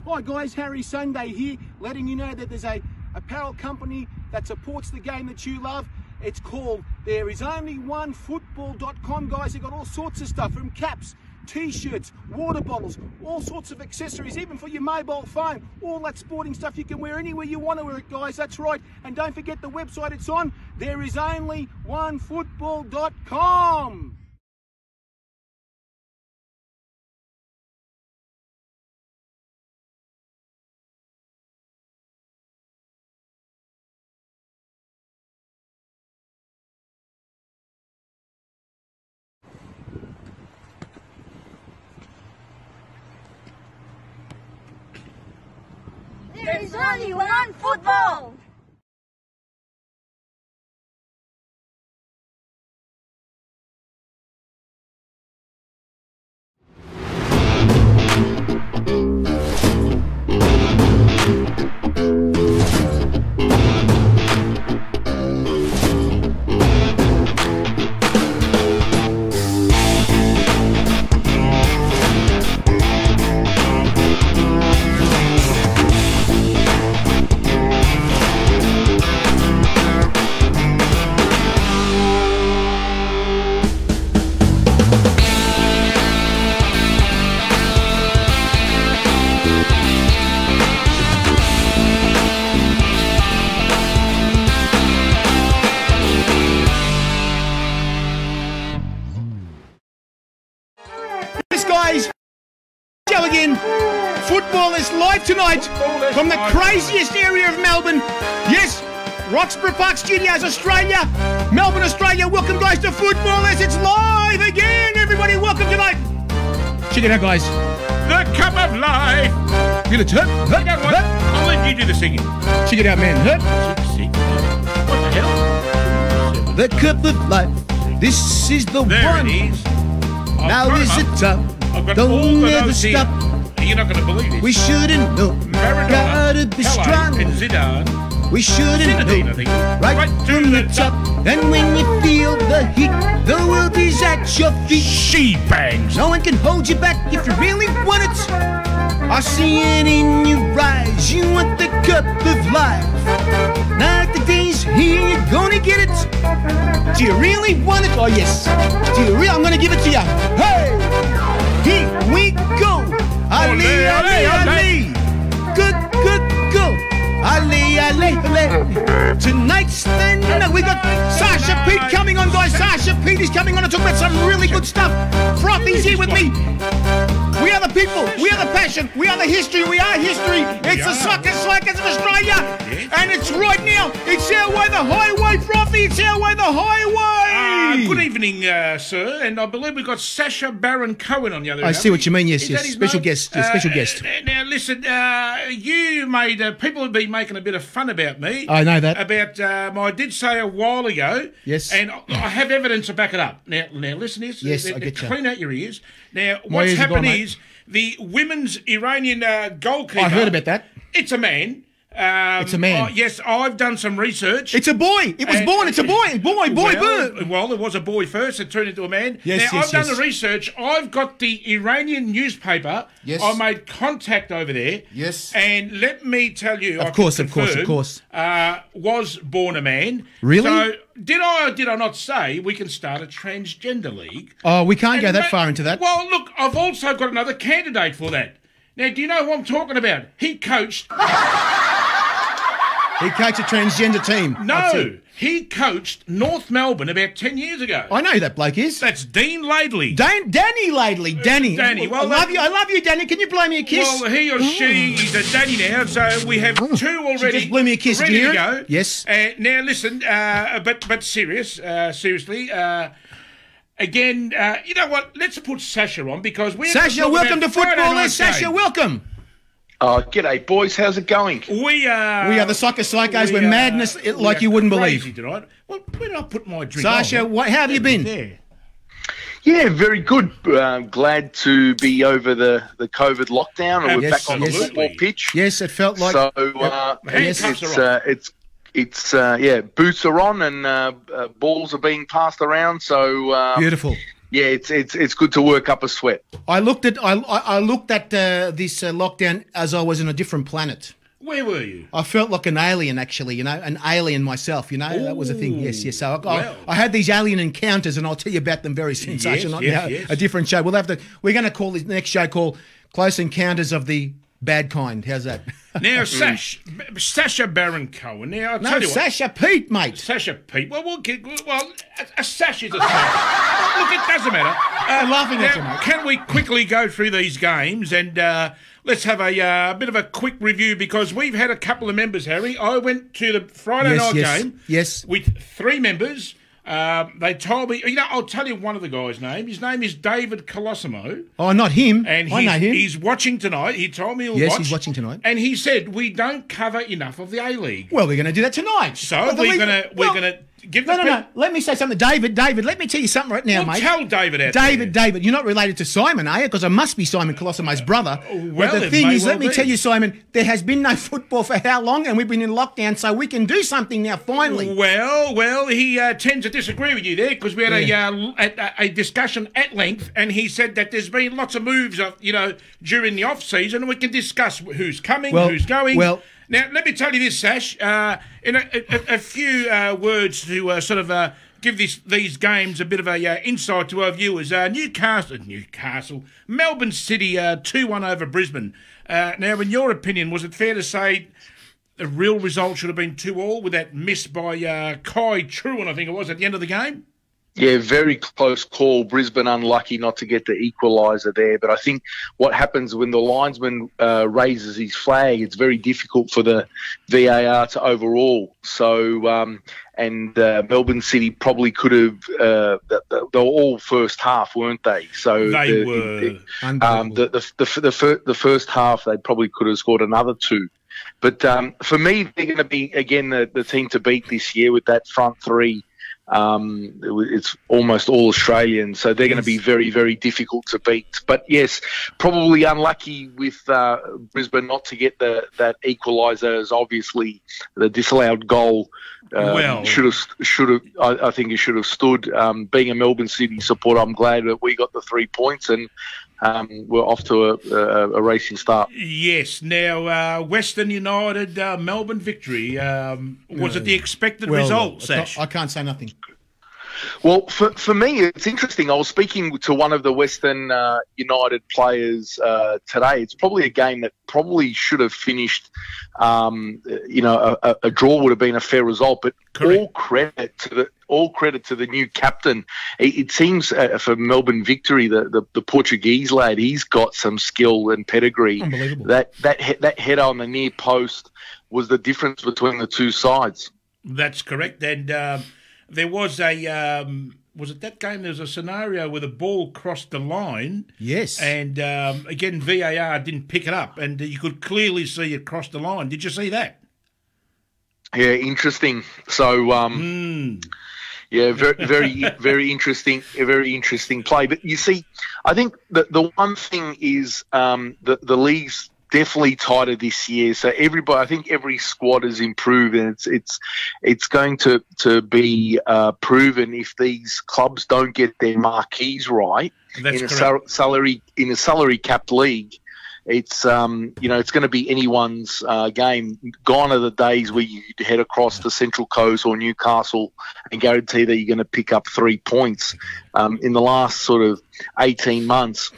Hi guys, Harry Sunday here, letting you know that there's a apparel company that supports the game that you love. It's called thereisonlyonefootball.com, guys. They've got all sorts of stuff, from caps, t-shirts, water bottles, all sorts of accessories, even for your mobile phone. All that sporting stuff you can wear anywhere you want to wear it, guys. That's right. And don't forget the website it's on, thereisonlyonefootball.com. There is only one football! Guys, go again. Football is live tonight from the craziest area of Melbourne. Yes, Roxburgh Park Studios, Australia. Melbourne, Australia. Welcome, guys, to Football as it's live again. Everybody, welcome tonight. Check it out, guys. The Cup of Life. Feel it, You know what? I'll let you do the singing. Check it out, man. What the hell? The Cup of Life. This is the There one. it is. Now is the time. I've got all Don't the ever notes here. stop. You're not going to believe this. We shouldn't know. Maradona, Gotta be Pele, strong. and Zidane. We shouldn't Zinedine, I know. think. Right from the top. And when you feel the heat, the world is at your feet. She bangs. No one can hold you back if you really want it. I see it in your eyes. You want the cup of life. Now the day's here, you're gonna get it. Do you really want it? Oh yes. Do you really? I'm gonna give it to you. Hey, here we go. Ali, Ali, Ali. Good, good, go. Ali, Ali, Ali. Tonight's the night. We got Sasha Pete coming on, guys. Sasha Pete is coming on to talk about some really good stuff. Frothy's here with me. We are the people. We are the passion. We are the history. We are history. It's the Soccer Slackers of Australia. And it's right now. It's our way, the highway, Frothy. It's our way, the highway. Good evening, sir. And I believe we've got Sasha Baron Cohen on the other end. I see what you mean. Yes, Is yes. that his Special name? guest. Yes, special guest. Now, listen, you made... people have been making a bit of fun about me. I know that. About... I did say a while ago. Yes. And I have evidence to back it up. Now listen to this. Yes, I get you. Clean out your ears. Now, My what's ears are gone, happened mate. is the women's Iranian goalkeeper... I heard about that. It's a man. It's a man. Yes, I've done some research. It's a boy. It was born. It's a boy. Boy, bird. Well, it was a boy first. It turned into a man. Yes, now, yes, I've done yes. the research. I've got the Iranian newspaper. Yes. I made contact over there. Yes. And let me tell you, Of course, of course, of course. Was born a man. Really? So did I or did I not say we can start a transgender league? Oh, we can't go And that far into that. Well, look, I've also got another candidate for that. Now, do you know who I'm talking about? He coached... He coached a transgender team. That's No, it. he coached North Melbourne about 10 years ago. I know who that bloke is. That's Dean Laidley. Danny Laidley. Danny. Danny, well, I love you. I love you, Danny. Can you blow me a kiss? Well, he or she is a daddy now, so we have two already. Just blew me a kiss. Ready Did you to hear go. it? Yes. Now listen, but seriously. Again, you know what? Let's put Sasha on because we're Sasha, welcome to Footballers. Sasha, welcome. Oh, g'day, boys. How's it going? We are the Soccer Psychos. We're madness like you wouldn't believe. Tonight. Well, where did I put my drink? Sasha, how have you been? There. Yeah, very good. Glad to be over the COVID lockdown and we're Yes, back on the yes. football pitch. Yes, it felt like. So Handcuffs are on. it's boots are on and balls are being passed around. So Beautiful. yeah, it's good to work up a sweat. I looked at this lockdown as I was in a different planet. Where were you? I felt like an alien, actually, you know, an alien myself, you know. That was a thing, yes. So I had these alien encounters, and I'll tell you about them very soon, Sasha. Yes. A different show. We're going to call this next show called Close Encounters of the Bad Kind. How's that? Now, Sasha Baron Cohen. Now, I'll tell you what. Sasha Pete, mate. Sasha Pete. Well, a sash is a sash. Look, it doesn't matter. I'm laughing at you, mate. Can we quickly go through these games and let's have a bit of a quick review, because we've had a couple of members, Harry. I went to the Friday night game with 3 members. They told me, you know, I'll tell you one of the guys' name. His name is David Colosimo. Oh, not him. And I know him. He's watching tonight. He told me he'll watch. Yes, he's watching tonight. And he said we don't cover enough of the A-League. Well, we're going to do that tonight. So we're going to give the... No. Let me say something. David, let me tell you something right now, mate. Tell David out David, you're not related to Simon, are you? Because I must be Simon Colosimo's brother. Well, but the thing is, let me be. tell you, Simon, there has been no football for how long? And we've been in lockdown, so we can do something now, finally. Well, he tends to disagree with you there, because we had a discussion at length, and he said that there's been lots of moves, during the off-season, and we can discuss who's coming, who's going. Well, now, let me tell you this, Sash, in a few words to sort of give these games a bit of a insight to our viewers. Newcastle, Melbourne City 2-1 over Brisbane. Now, in your opinion, was it fair to say the real result should have been 2-2 with that miss by Kai Truan, I think it was, at the end of the game? Yeah, very close call. Brisbane unlucky not to get the equaliser there. But I think what happens when the linesman raises his flag, it's very difficult for the VAR to overrule. So, Melbourne City probably could have. They were all first half, weren't they? So they were. The first half, they probably could have scored another 2. But for me, they're going to be again the team to beat this year with that front 3. It's almost all Australian, so they're going to be very, very difficult to beat. But yes, probably unlucky with Brisbane not to get that equaliser, as obviously the disallowed goal should have. I think it should have stood. Being a Melbourne City supporter, I'm glad that we got the 3 points and we're off to a racing start. Yes. Now, Western United, Melbourne victory. Was it the expected result, Sash? I can't say nothing. Well, for me, it's interesting. I was speaking to one of the Western United players today. It's probably a game that probably should have finished. A draw would have been a fair result, but correct. All credit to the new captain. It seems for Melbourne victory, the Portuguese lad, he's got some skill and pedigree. Unbelievable. That header on the near post was the difference between the two sides. That's correct. And there was was it that game? There was a scenario where the ball crossed the line. Yes. And again, VAR didn't pick it up, and you could clearly see it cross the line. Did you see that? Yeah, interesting. So, yeah, very, very interesting. A very interesting play. But you see, I think the one thing is the league's definitely tighter this year. So I think every squad has improved, and it's going to be proven if these clubs don't get their marquees right. That's in a salary capped league. It's it's going to be anyone's game. Gone are the days where you head across the Central Coast or Newcastle and guarantee that you're going to pick up 3 points. In the last sort of 18 months,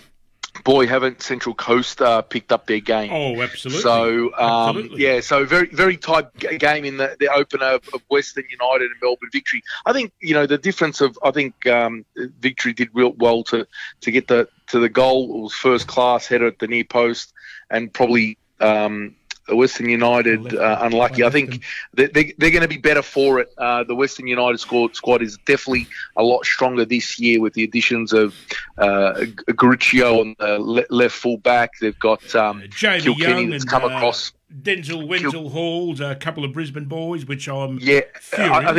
boy, haven't Central Coast picked up their game. Oh, absolutely. So, absolutely. Yeah, so very, very tight game in the opener of Western United and Melbourne victory. I think, the difference of, victory did real well to get to the goal. It was first class header at the near post, and probably Western United unlucky. I think they're going to be better for it. The Western United squad is definitely a lot stronger this year with the additions of Garuccio on the left full back. They've got Kilkenny that's come across. Denzel Wenzel Halls, a couple of Brisbane boys, which I'm furious. I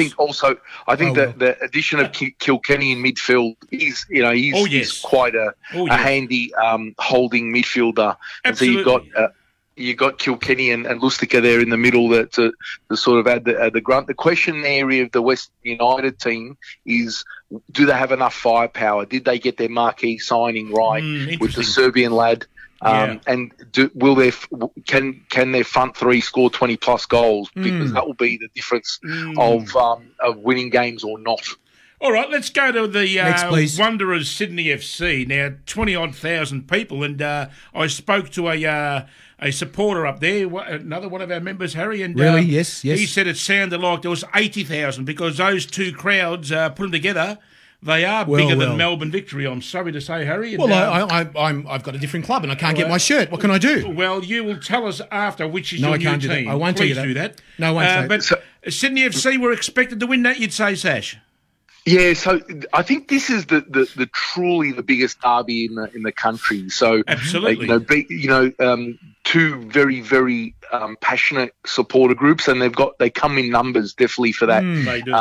think the addition of Kilkenny in midfield, he's quite a handy holding midfielder. Absolutely. And so you got Kilkenny and Lustica there in the middle to sort of add the grunt. The question area of the Western United team is, do they have enough firepower? Did they get their marquee signing right with the Serbian lad? And can their front three score 20 plus goals? Because that will be the difference of winning games or not. All right, let's go to the Wanderers Sydney FC. Now, 20-odd thousand people, and I spoke to a supporter up there, another one of our members, Harry, and really, yes, he said it sounded like there was 80,000 because those two crowds, put them together, they are bigger than Melbourne Victory. I'm sorry to say, Harry. And, I've got a different club and I can't get my shirt. What can I do? Well, you will tell us after which is your new can't team. Do that. I won't Please tell you that. do that. No, I won't say But Sydney FC were expected to win that, you'd say, Sash? Yeah, so I think this is the truly the biggest derby in the country. So absolutely, two very very passionate supporter groups, and they come in numbers definitely for that. They do.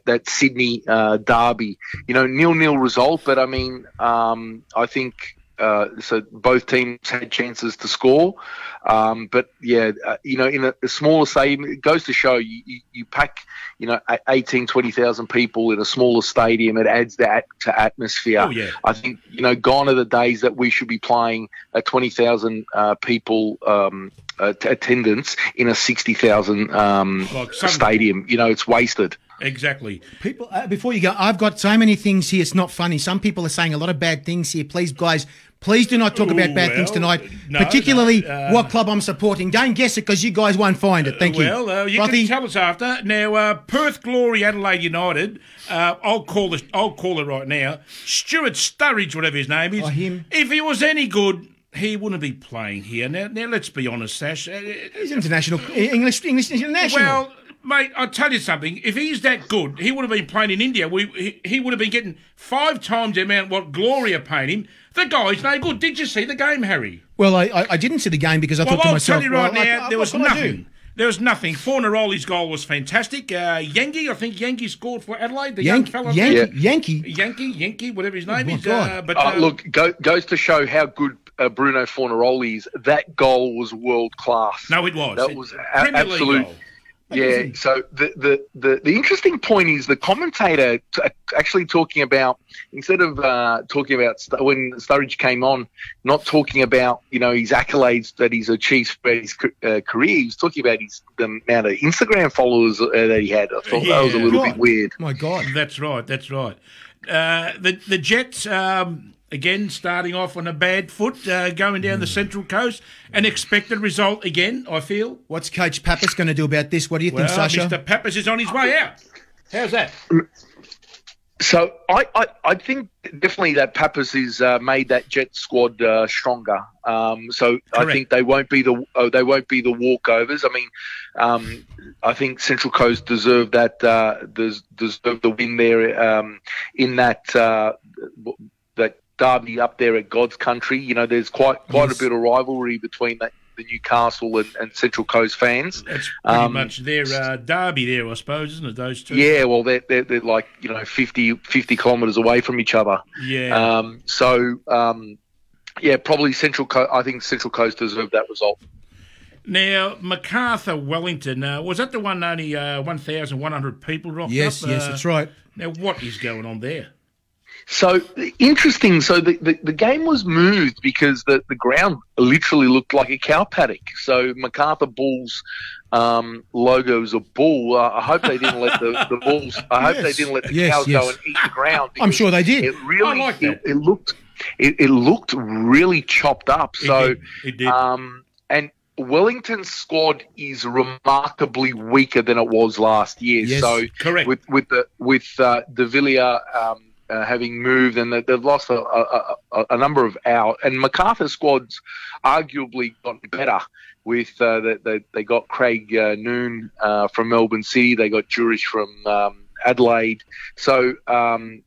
That Sydney derby. 0-0 result, but I mean, I think. So both teams had chances to score, but in a smaller stadium, it goes to show you pack 18, 20,000 people in a smaller stadium. It adds that to atmosphere. Oh, yeah. I think gone are the days that we should be playing a 20,000 people attendance in a 60,000 stadium. It's wasted. Exactly. People, before you go, I've got so many things here. It's not funny. Some people are saying a lot of bad things here. Please, guys, please do not talk about bad things tonight. Particularly what club I'm supporting. Don't guess it because you guys won't find it. Thank you. Well, you can tell us after. Now, Perth Glory, Adelaide United. I'll call it right now. Stuart Sturridge, whatever his name is. Him. If he was any good, he wouldn't be playing here. Now let's be honest, Sash. He's international, English international. Well, mate, I'll tell you something. If he's that good, he would have been playing in India. He would have been getting 5 times the amount what Glory are paying him. The guy's no good. Did you see the game, Harry? Well, I didn't see the game because I thought to myself... I'll tell you right now, there was nothing. There was nothing. Fornaroli's goal was fantastic. Yankee, I think Yankee scored for Adelaide. The young fella. Yankee, whatever his name is. God. Look, goes to show how good Bruno Fornaroli is. That goal was world class. No, it was. That was absolute. Yeah. So the interesting point is the commentator actually talking about, instead of talking about when Sturridge came on, not talking about his accolades that he's achieved for his career. He was talking about the amount of Instagram followers that he had. I thought that was a little bit weird. My God. That's right. The Jets. Again, starting off on a bad foot, going down the Central Coast. An expected result again, I feel. What's Coach Pappas going to do about this? What do you think, Sasha? Mr. Pappas is on his way out. How's that? So I think definitely that Pappas has made that Jet squad stronger. So correct. I think they won't be the walkovers. I mean, I think Central Coast deserve that deserve the win there in that derby up there at God's Country. There's quite a bit of rivalry between the Newcastle and Central Coast fans. That's pretty much their derby there, I suppose, isn't it? Those two. Yeah, well, they're like 50 kilometres away from each other. Yeah. Probably Central Coast. I think Central Coast deserved that result. Now, MacArthur Wellington, was that the one only 1,100 people rocked up? Yes, that's right. Now, what is going on there? So interesting. So the game was moved because the ground literally looked like a cow paddock. So MacArthur Bulls logo is a bull. I hope they didn't let the bulls. I hope they didn't let the cows go and eat the ground. I'm sure they did. It really, I like that. It looked really chopped up. So it did. And Wellington's squad is remarkably weaker than it was last year. Yes, so correct. With De Villiers having moved, and they've lost a number of out. And MacArthur's squad's arguably gotten better with they got Craig Noon from Melbourne City. They got Jurish from Adelaide. So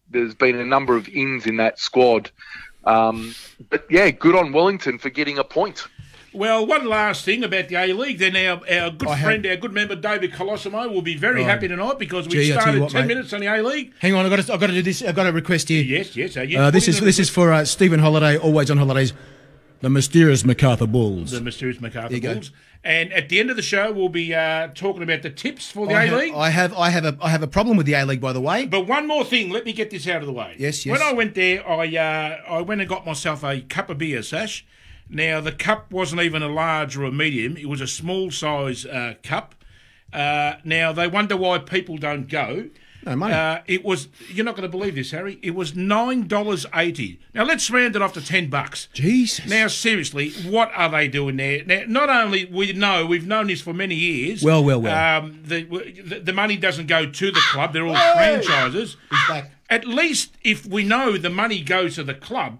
there's been a number of ins in that squad. But, yeah, good on Wellington for getting a point. Well, one last thing about the A-League. Then our good friend, our good member, David Colosimo, will be very happy tonight because we started 10 minutes on the A-League. Hang on, I've got to do this. I've got a request here. Yes. This is for Stephen Holiday, always on holidays. The mysterious MacArthur Bulls. The mysterious MacArthur Bulls. And at the end of the show, we'll be talking about the tips for the A-League. I have a problem with the A-League, by the way. But one more thing, let me get this out of the way. Yes. When I went there, I went and got myself a cup of beer, Sash. Now, the cup wasn't even a large or a medium. It was a small size cup. Now, they wonder why people don't go. No money. It was, you're not going to believe this, Harry, it was $9.80. Now, let's round it off to $10. Jesus. Now, seriously, what are they doing there? Now, not only we've known this for many years. Well. The money doesn't go to the club. They're all franchises. He's back. At least if we know the money goes to the club,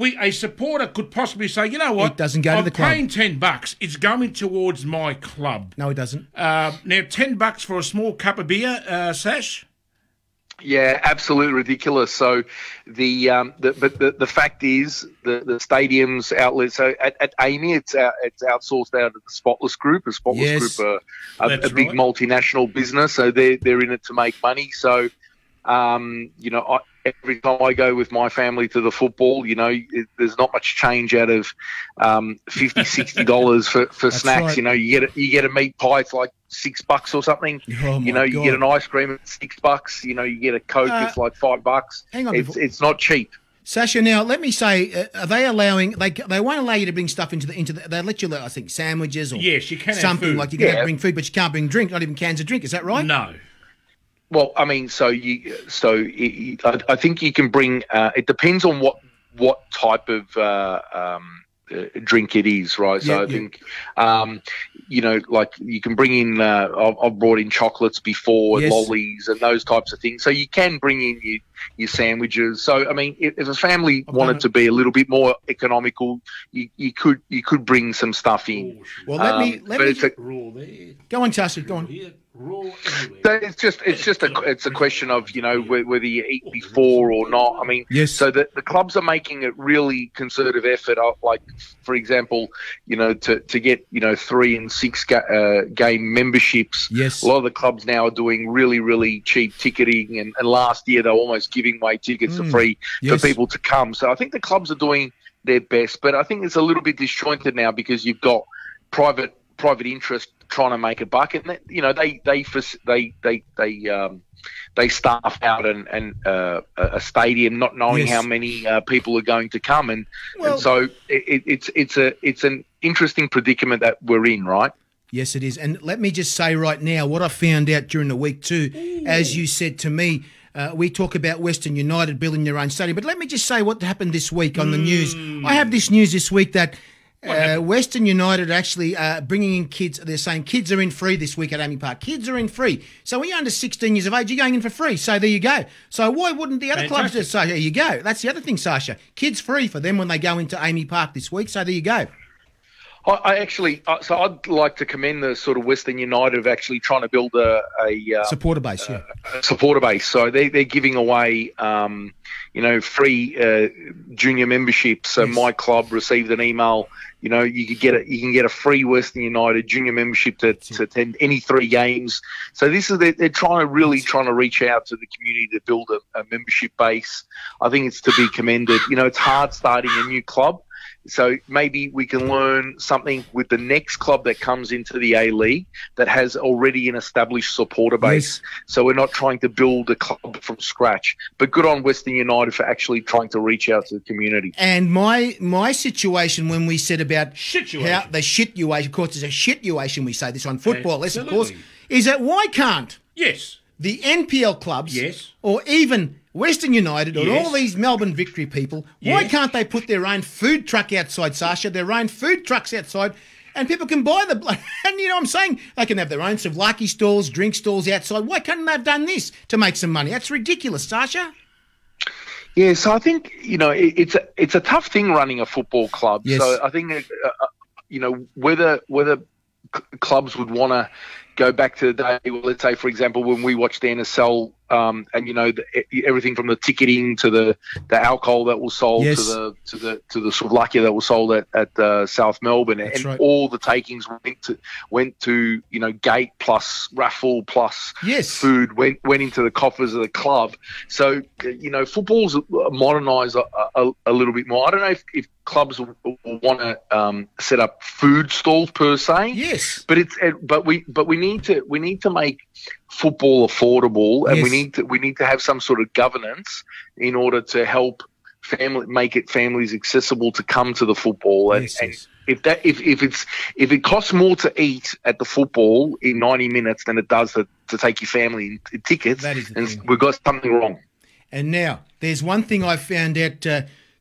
a supporter could possibly say, you know what? It doesn't go to the club. I'm paying $10. It's going towards my club. No, it doesn't. Now, $10 for a small cup of beer, Sash? Yeah, absolutely ridiculous. So the fact is the stadium's outlet. So at Amy, it's outsourced out of the Spotless Group. The Spotless Group are a big multinational business, so they're in it to make money. So every time I go with my family to the football, there's not much change out of $50, $60 for snacks. Right. You get a meat pie, it's like $6 or something. Oh my you God. get an ice cream at $6. You get a Coke, it's like $5. Hang on, it's not cheap. Sasha, now let me say, are they allowing? They won't allow you to bring stuff into the. They let you, I think, sandwiches or yes, you can have something food. like you can bring food, but you can't bring drink, not even cans of drink. Is that right? No. Well, I mean, I think you can bring. It depends on what type of drink it is, right? So I think, like you can bring in. I've brought in chocolates before, lollies, and those types of things. So you can bring in your sandwiches. So I mean, if a family wanted to be a little bit more economical, you could bring some stuff in. Well, let me Raw there. go on, Sasha. Go on. Here, raw everywhere. So it's a question of whether you eat before or not. I mean, so the clubs are making a really concerted effort. Like for example, to get 3 and 6 game memberships. Yes. A lot of the clubs now are doing really, really cheap ticketing, and last year they were almost giving away tickets for free for people to come. So I think the clubs are doing their best, but I think it's a little bit disjointed now because you've got private interest trying to make a buck, and they staff out a stadium not knowing how many people are going to come, and so it's an interesting predicament that we're in, right? Yes, it is. And let me just say right now, what I found out during the week too, as you said to me, we talk about Western United building their own stadium, but let me just say what happened this week on the news. I have this news this week that Western United actually bringing in kids. They're saying kids are in free this week at Amy Park. Kids are in free. So when you're under 16 years of age, you're going in for free. So there you go. So why wouldn't the other clubs just say, there you go? That's the other thing, Sasha. Kids free for them when they go into Amy Park this week. So there you go. So I'd like to commend the sort of Western United of actually trying to build a supporter base. A supporter base. So they're giving away, free junior memberships. So my club received an email. You can get a free Western United junior membership to attend any 3 games. So they're trying to reach out to the community to build a membership base. I think it's to be commended. It's hard starting a new club. So maybe we can learn something with the next club that comes into the A-League that has already an established supporter base. So we're not trying to build a club from scratch. But good on Western United for actually trying to reach out to the community. And my situation when we said about how the situation, of course, it's a situation we say this on football, less of course, is that why can't the NPL clubs or even Western United or all these Melbourne Victory people, why can't they put their own food truck outside, Sasha, their own food trucks outside, and people can buy the... And what I'm saying? They can have their own souvlaki stalls, drink stalls outside. Why can't they have done this to make some money? That's ridiculous, Sasha. Yeah, so I think, it's a tough thing running a football club. Yes. So I think, whether clubs would want to go back to the day, let's say, for example, when we watched the NSL and everything from the ticketing to the alcohol that was sold Yes. to the Slovakia that was sold at South Melbourne, That's and right. all the takings went to gate plus raffle plus Yes. food went into the coffers of the club. So football's modernised a little bit more. I don't know if clubs will want to set up food stalls per se. Yes. But we need to make football affordable, and Yes. we need to have some sort of governance in order to help make families accessible to come to the football. And, Yes, and yes. if it costs more to eat at the football in 90 minutes than it does to take your family in tickets, That is the then thing. we've got something wrong. And now, there's one thing I found out.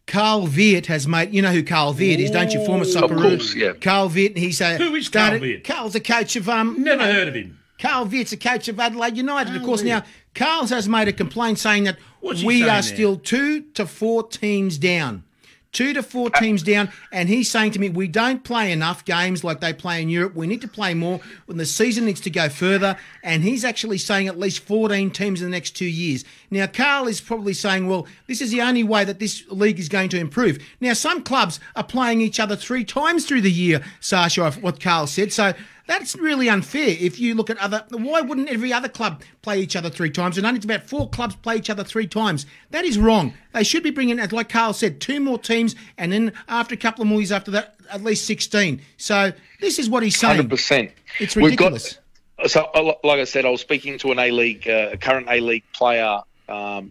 Carl Viet has made. You know who Carl Viet is, don't you? Former Of Socceroo. course, yeah. Carl Viet. Who is Carl Viet? Carl's a coach of Never heard of him. Carl Viet's a coach of Adelaide United. Of course, now Carl's has made a complaint saying that What's he we saying are there? still 2 to 4 teams down. 2 to 4 teams down, and he's saying to me, we don't play enough games like they play in Europe. We need to play more, and the season needs to go further, and he's actually saying at least 14 teams in the next 2 years. Now, Carl is probably saying, well, this is the only way that this league is going to improve. Now, some clubs are playing each other 3 times through the year, Sasha, what Carl said, so that's really unfair. If you look at why wouldn't every other club play each other 3 times? And only about 4 clubs play each other 3 times. That is wrong. They should be bringing, like Carl said, 2 more teams, and then after a couple of more years after that, at least 16. So this is what he's saying. 100%. It's ridiculous. Like I said, I was speaking to a current A-League player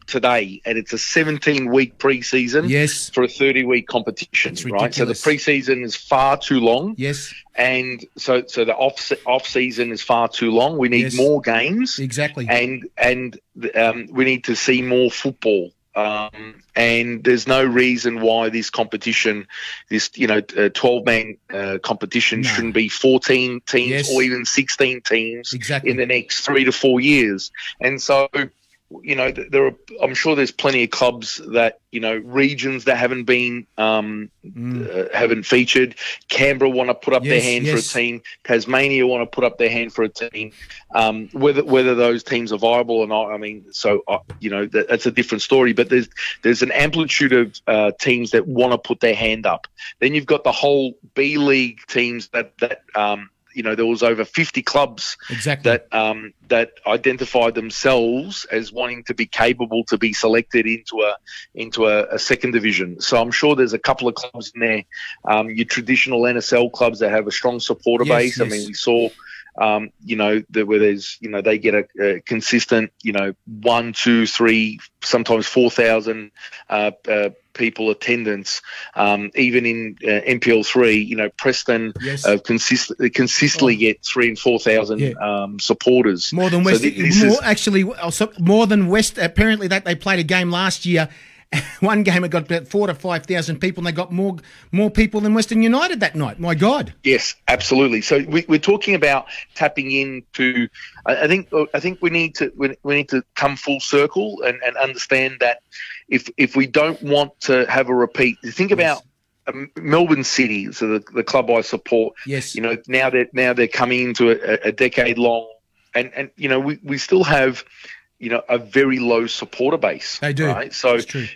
today, and it's a 17-week pre-season Yes. for a 30-week competition, It's right? So the ridiculous. pre-season is far too long. Yes, And so the off-season is far too long. We need Yes. more games. exactly. And we need to see more football. And there's no reason why this competition, this 12-man competition, No. shouldn't be 14 teams Yes. or even 16 teams Exactly. in the next 3 to 4 years. And so, I'm sure there's plenty of clubs that regions that haven't been haven't featured. Canberra want to put up their Yes, hand yes. for a team. Tasmania want to put up their hand for a team. Whether those teams are viable or not, I mean, that's a different story. But there's an amplitude of teams that want to put their hand up. Then you've got the whole B League teams that there was over 50 clubs Exactly. that identified themselves as wanting to be capable to be selected into a second division. So I'm sure there's a couple of clubs in there, your traditional NSL clubs that have a strong supporter Yes, base. yes. I mean, we saw where there's they get a consistent 1, 2, 3, sometimes 4,000 people attendance. Even in NPL 3, Preston Yes. consistently get 3,000 and 4,000 supporters. More than So West. More than West. Apparently, that they played a game last year. One game it got about 4,000 to 5,000 people, and they got more people than Western United that night. My God! Yes, absolutely. So we're talking about tapping into. I think we need to come full circle and understand that if we don't want to have a repeat, think about Melbourne City, so the club I support. Yes. Now they're coming into a decade long, and we still have a very low supporter base. They do. Right? So It's true.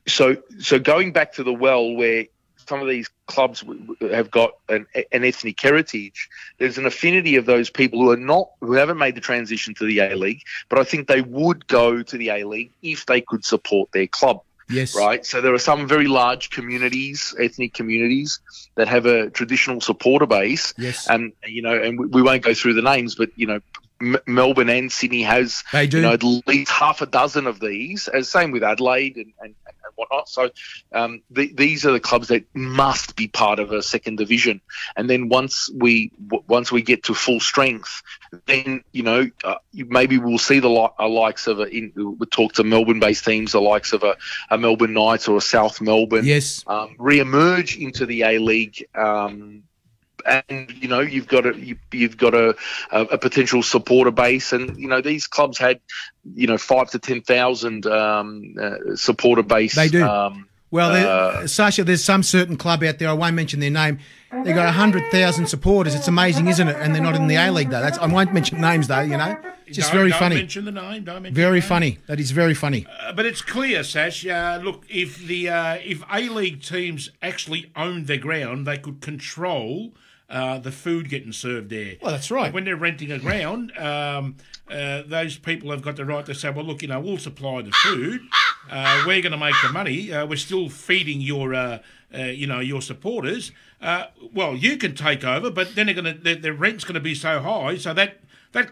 So going back to the well where some of these clubs have got an ethnic heritage, there's an affinity of those people who haven't made the transition to the A-League, but I think they would go to the A-League if they could support their club. Yes. Right. So there are some very large communities, ethnic communities, that have a traditional supporter base. Yes. And we won't go through the names, but Melbourne and Sydney has They do. at least half a dozen of these. As same with Adelaide and whatnot. So these are the clubs that must be part of a second division. And then once we get to full strength, then maybe we'll see the likes of we'll talk to Melbourne-based teams, the likes of a Melbourne Knights or a South Melbourne, Yes. re-emerge into the A-League. And you've got a potential supporter base, and these clubs had 5,000 to 10,000 supporter base. They do. Well, Sasha, there's some certain club out there, I won't mention their name, They've got 100,000 supporters. It's amazing, isn't it? And they're not in the A-League, though. I won't mention names, though, you know. Just very funny. Don't mention the name. Don't mention very the name. funny. That is very funny. But it's clear, Sash. Look, if A-League teams actually owned their ground, they could control the food getting served there. Well, that's right. When they're renting a ground, those people have got the right to say, well, look, you know, we'll supply the food. We're going to make the money. We're still feeding your, your supporters. Well, you can take over, but then the rent's going to be so high, so that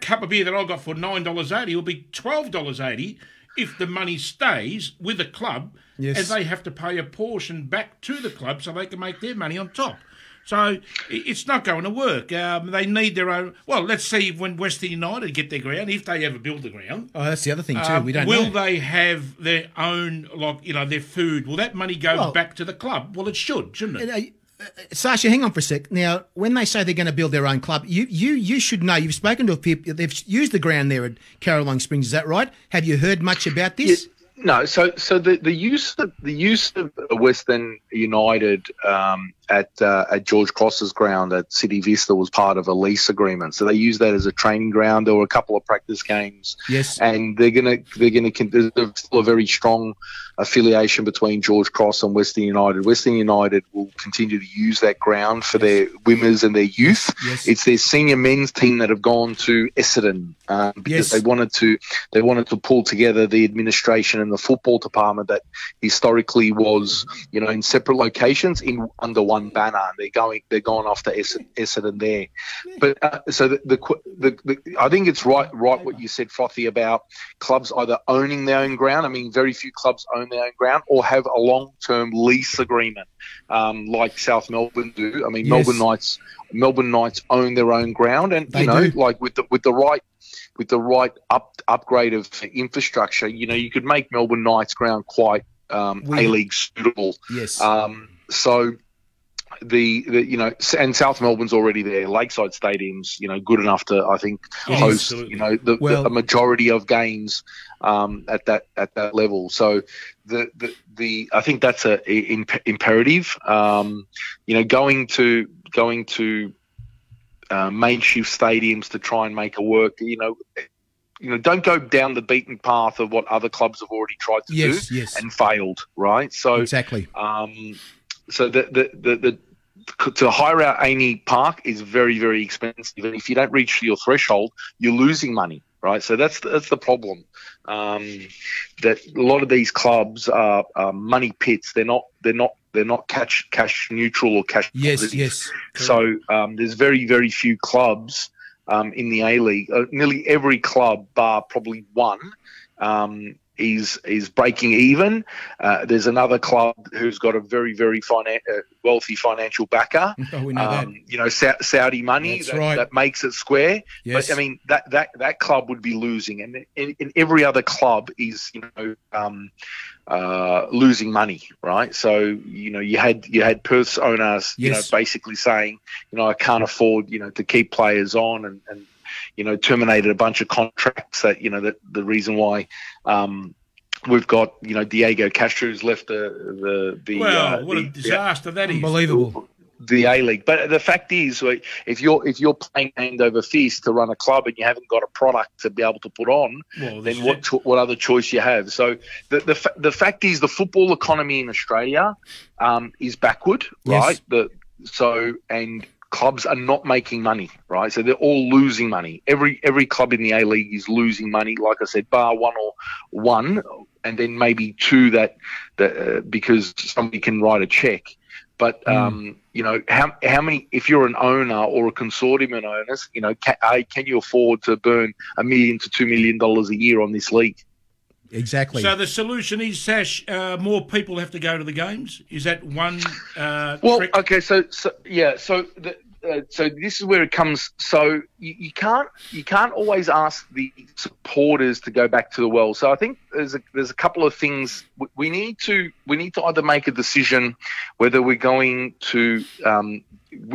cup of beer that I got for $9.80 will be $12.80 if the money stays with the club, and they have to pay a portion back to the club so they can make their money on top. So it's not going to work. They need their own. Well, let's see when Western United get their ground, if they ever build the ground. Oh, that's the other thing too. We don't will know. They have their own, their food? Will that money go back to the club? Well, it should, shouldn't it? Sasha, hang on for a sec. Now, when they say they're going to build their own club, you should know. You've spoken to people. They've used the ground there at Caroline Springs. Is that right? Have you heard much about this? Yeah. No, so the use of Western United at George Cross's ground at City Vista was part of a lease agreement. So they use that as a training ground. There were a couple of practice games. Yes, and there's still a very strong affiliation between George Cross and Western United. Western United will continue to use that ground for their women's and their youth. Yes. It's their senior men's team that have gone to Essendon because they wanted to pull together the administration and the football department that historically was, in separate locations under one banner. They're going after Essendon there. But so I think it's right what you said, Frothy, about clubs either owning their own ground. I mean, very few clubs own their own ground or have a long-term lease agreement, like South Melbourne do. I mean, yes. Melbourne Knights own their own ground, and they do. like with the right upgrade of infrastructure, you could make Melbourne Knights ground quite A-League suitable. Yes. So and South Melbourne's already there. Lakeside Stadium's good enough to, I think, host a majority of games at that level. So I think that's imperative. Going to makeshift stadiums to try and make it work. Don't go down the beaten path of what other clubs have already tried to do and failed. Right. So exactly. So to hire out Amy Park is very, very expensive, and if you don't reach your threshold, you're losing money, right? So that's the problem. That a lot of these clubs are money pits. They're not cash neutral or cash positive. Yes. So there's very, very few clubs in the A-League. Nearly every club, bar probably one, is breaking even. There's another club who's got a very, very wealthy financial backer. Oh, we know that. Saudi money that makes it square. Yes. But I mean that club would be losing, and in every other club is losing money, right? So you had Perth's owners basically saying I can't afford to keep players on and terminated a bunch of contracts that the reason why we've got Diego Castro's left what a disaster that is. Unbelievable. The A-League. But the fact is, if you're playing hand over fist to run a club and you haven't got a product to be able to put on, then what other choice you have? So the fact is, the football economy in Australia is backward, right? And clubs are not making money, right? So they're all losing money. Every club in the A-League is losing money. Like I said, bar one, and then maybe two that because somebody can write a check. But how many? If you're an owner or a consortium of owners, can you afford to burn $1 million to $2 million a year on this league? Exactly. So the solution is, Sash, more people have to go to the games. Is that one? Well, okay. So this is where it comes. So you can't always ask the supporters to go back to the well. So I think there's a couple of things we need to either make a decision whether we're going to.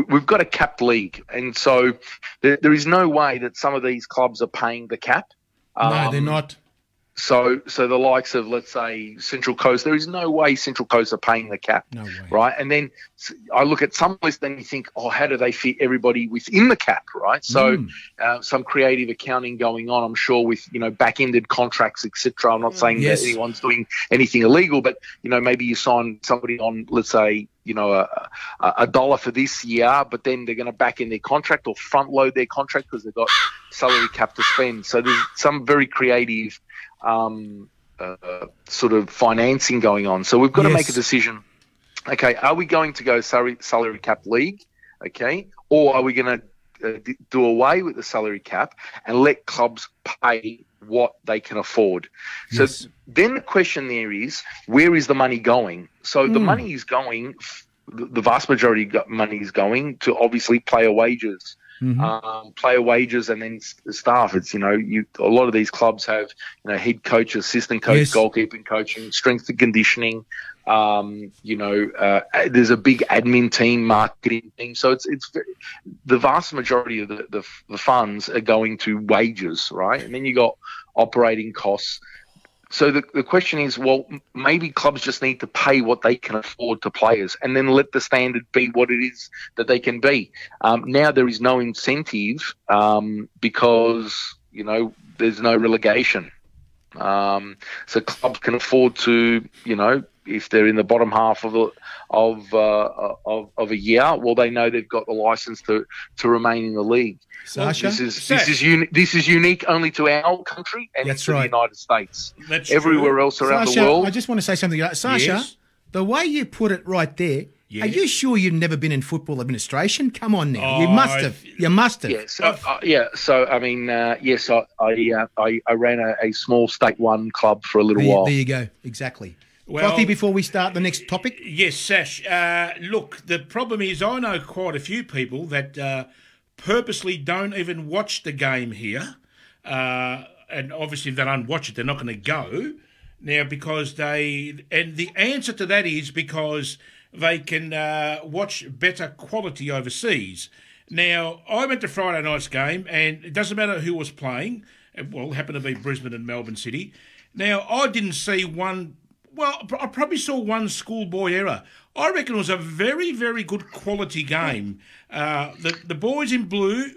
We've got a capped league, and so there is no way that some of these clubs are paying the cap. No, they're not. So the likes of, let's say, Central Coast, there is no way Central Coast are paying the cap, No way. right? And then I look at some lists and you think, oh, how do they fit everybody within the cap, right? So some creative accounting going on, I'm sure, with, back-ended contracts, etc. I'm not saying that anyone's doing anything illegal, but, maybe you sign somebody on, let's say, a dollar for this year, but then they're going to back in their contract or front load their contract because they've got salary cap to spend. So there's some very creative sort of financing going on. So we've got to make a decision. Okay, are we going to go salary cap league? Okay, or are we going to do away with the salary cap and let clubs pay what they can afford? So then the question there is, where is the money going? So the money is going, the vast majority of money is going to obviously player wages. Player wages and then staff. It's, a lot of these clubs have, head coach, assistant coach, goalkeeping coaching, strength and conditioning. There's a big admin team, marketing team. So it's the vast majority of the funds are going to wages, right? And then you got operating costs. So the question is, well, maybe clubs just need to pay what they can afford to players and then let the standard be what it is that they can be. Now there is no incentive because, there's no relegation. So clubs can afford to, if they're in the bottom half of a year, well, they know they've got the license to remain in the league. Sasha? This is unique only to our country and to the United States. That's everywhere true. else around Sasha, the world. I just want to say something. Sasha, the way you put it right there, are you sure you've never been in football administration? Come on now, you must have. You must have. Yeah. So I mean, yes, I ran a small State 1 club for a little while. There you go. Exactly. Well, Frothy, before we start the next topic. Yes, Sash. Look, the problem is I know quite a few people that purposely don't even watch the game here. And obviously if they don't watch it, they're not going to go. Now, because and the answer to that is because they can watch better quality overseas. Now, I went to Friday night's game, and it doesn't matter who was playing. Well, it happened to be Brisbane and Melbourne City. Now, I didn't see one... Well, I probably saw one schoolboy error. I reckon it was a very, very good quality game. The boys in blue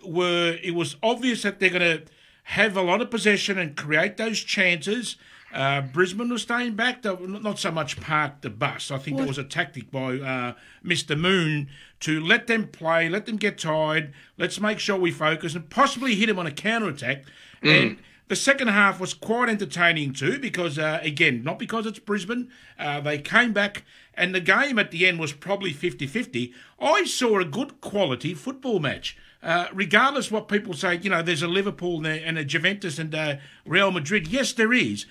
it was obvious that they're going to have a lot of possession and create those chances. Brisbane was staying back, not so much park the bus. I think it was a tactic by Mr. Moon to let them play, let them get tired, let's make sure we focus and possibly hit them on a counter-attack. And the second half was quite entertaining too because, again, not because it's Brisbane, they came back and the game at the end was probably 50-50. I saw a good quality football match. Regardless what people say, there's a Liverpool and a Juventus and Real Madrid. Yes, there is.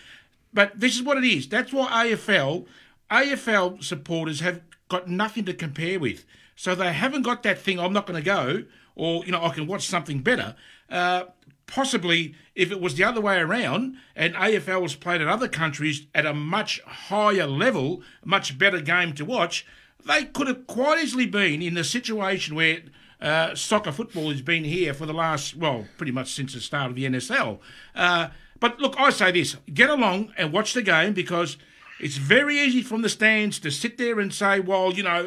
But this is what it is. That's why AFL supporters have got nothing to compare with. So they haven't got that thing, I'm not going to go, or, I can watch something better. Possibly, if it was the other way around and AFL was played in other countries at a much higher level, much better game to watch, they could have quite easily been in a situation where soccer football has been here for the last, pretty much since the start of the NSL. But look, I say this, get along and watch the game because it's very easy from the stands to sit there and say,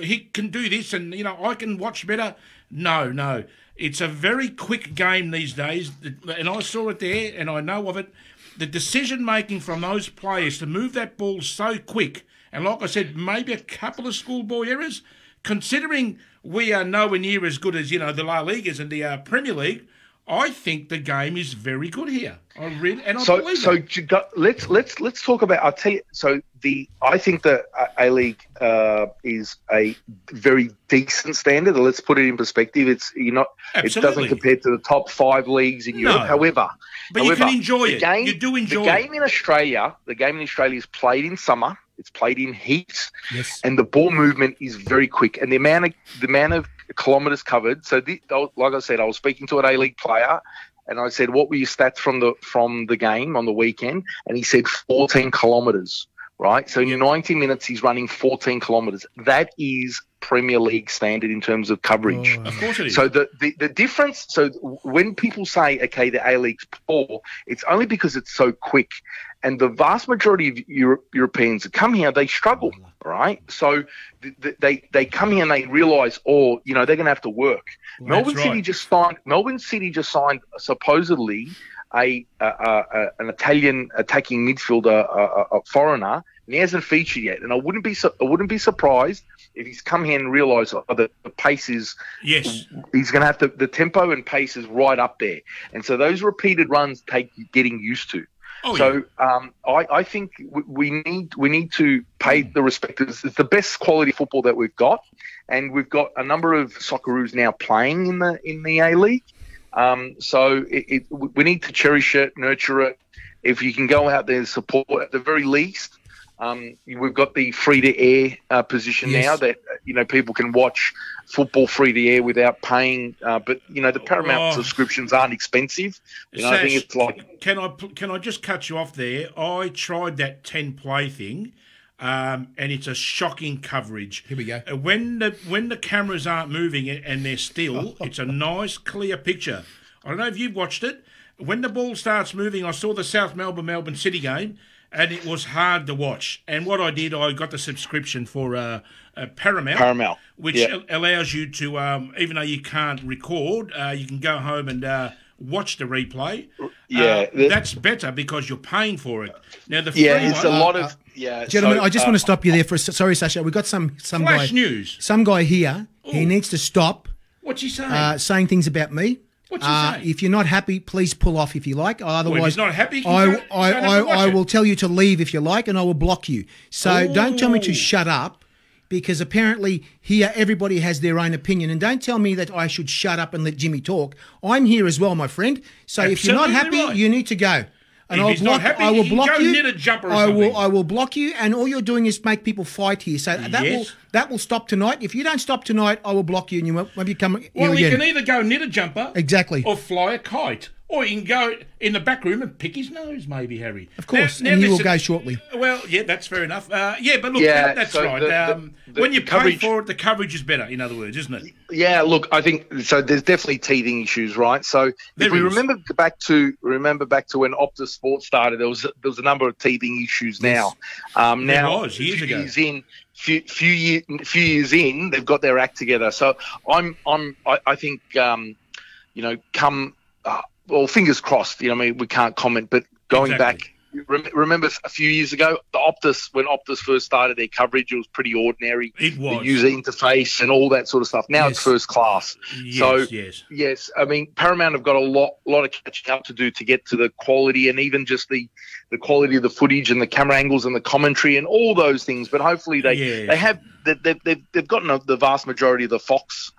he can do this and, I can watch better. No. It's a very quick game these days, and I saw it there, and I know of it. The decision-making from those players to move that ball so quick, and like I said, maybe a couple of schoolboy errors, considering we are nowhere near as good as, the La Ligas and the Premier League, I think the game is very good here. I believe it. Let's talk about. I'll tell you. So I think the A-League is a very decent standard. Let's put it in perspective. It doesn't compare to the top 5 leagues in Europe. However, you can enjoy it. You do enjoy the game in Australia. The game in Australia is played in summer. It's played in heat, and the ball movement is very quick. And the amount of kilometres covered. So, like I said, I was speaking to an A-League player, and I said, "What were your stats from the game on the weekend?" And he said 14 kilometres. right? So in 90 minutes, he's running 14 kilometres. That is Premier League standard in terms of coverage. Of course it is. So the difference, so when people say, okay, the A-League's poor, it's only because it's so quick. And the vast majority of Europeans that come here, they struggle, right? So they come here and they realise, they're going to have to work. Melbourne City just signed supposedly an Italian attacking midfielder, a foreigner, and he hasn't featured yet. And I wouldn't be surprised if he's come here and realised the pace is. Yes. He's going to have the tempo and pace is right up there, and so those repeated runs take getting used to. I think we need to pay the respect. It's the best quality football that we've got, and we've got a number of Socceroos now playing in the A-League. So we need to cherish it, nurture it. If you can go out there and support at the very least. We've got the free-to-air position now that people can watch football free-to-air without paying. But the Paramount subscriptions aren't expensive. Sash, I think it's like. Can I just cut you off there? I tried that 10-play thing, and it's a shocking coverage. Here we go. When the cameras aren't moving and they're still, it's a nice, clear picture. I don't know if you've watched it. When the ball starts moving, I saw the South Melbourne City game. And it was hard to watch. And what I did, I got the subscription for Paramount, which allows you to, even though you can't record, you can go home and watch the replay. That's better because you're paying for it. Now the free it's a lot of gentlemen. I just want to stop you there for sorry, Sasha. We've got some flash guy, news. Some guy here. Ooh. He needs to stop. What's he saying? Saying things about me. What's he saying? If you're not happy, please pull off if you like. Otherwise, if he's not happy, I will tell you to leave if you like, and I will block you. So don't tell me to shut up, because apparently here everybody has their own opinion. And don't tell me that I should shut up and let Jimmy talk. I'm here as well, my friend. So if you're not happy, you need to go. And if he's not happy, I will block you. Knit a jumper or something. I will block you, and all you're doing is make people fight here. So that will stop tonight. If you don't stop tonight, I will block you, and you won't maybe come. Well, you can either go knit a jumper, exactly, or fly a kite, or you can go in the back room and pick his nose, maybe, Harry. Of course, and he will go shortly. Well, that's fair enough. But look, that's so right. When you pay for it, the coverage is better. In other words, isn't it? Yeah, look, I think so. There's definitely teething issues, right? So if we remember back to when Optus Sports started, there was a number of teething issues. Now, there was years ago. Few years in, they've got their act together. So I think fingers crossed. We can't comment, but going back. Remember a few years ago, when Optus first started their coverage, it was pretty ordinary. It was. The user interface and all that sort of stuff. Now it's first class. Yes. I mean, Paramount have got a lot of catching up to do to get to the quality, and even just the quality of the footage and the camera angles and the commentary and all those things. But hopefully they've gotten the vast majority of the Fox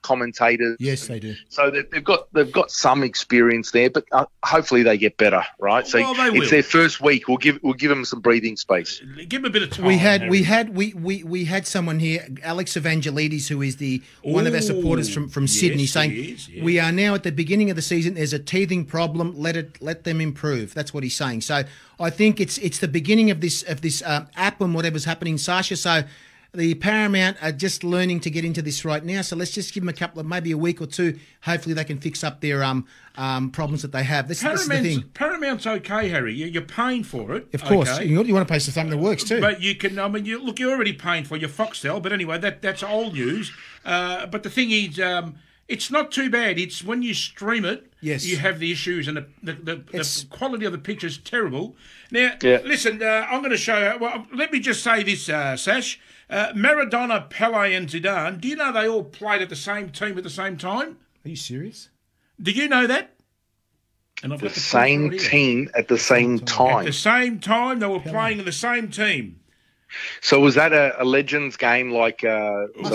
commentators. Yes, they do. So they've got some experience there, but hopefully they get better, right? So it's their first week. We'll give them some breathing space. Give them a bit of time. We had someone here, Alex Evangelides, who is one of our supporters from Sydney, saying we are now at the beginning of the season. There's a teething problem. Let them improve. That's what he's saying. So I think it's the beginning of this app and whatever's happening, Sasha. So the Paramount are just learning to get into this right now. So let's just give them a couple of maybe a week or two. Hopefully they can fix up their problems that they have. This is the thing. Paramount's okay, Harry. You're paying for it. Of course. Okay. You want to pay for something that works too. But you can. I mean, you're already paying for your Foxtel. But anyway, that's old news. But the thing is, it's not too bad. It's when you stream it, you have the issues, and the quality of the picture is terrible. Now, listen, I'm going to show you. Well, let me just say this, Sash. Maradona, Pele and Zidane, do you know they all played at the same team at the same time? Are you serious? Do you know that? And I've got the same team at the same time. At the same time, they were playing in the same team. So was that a Legends game like? Must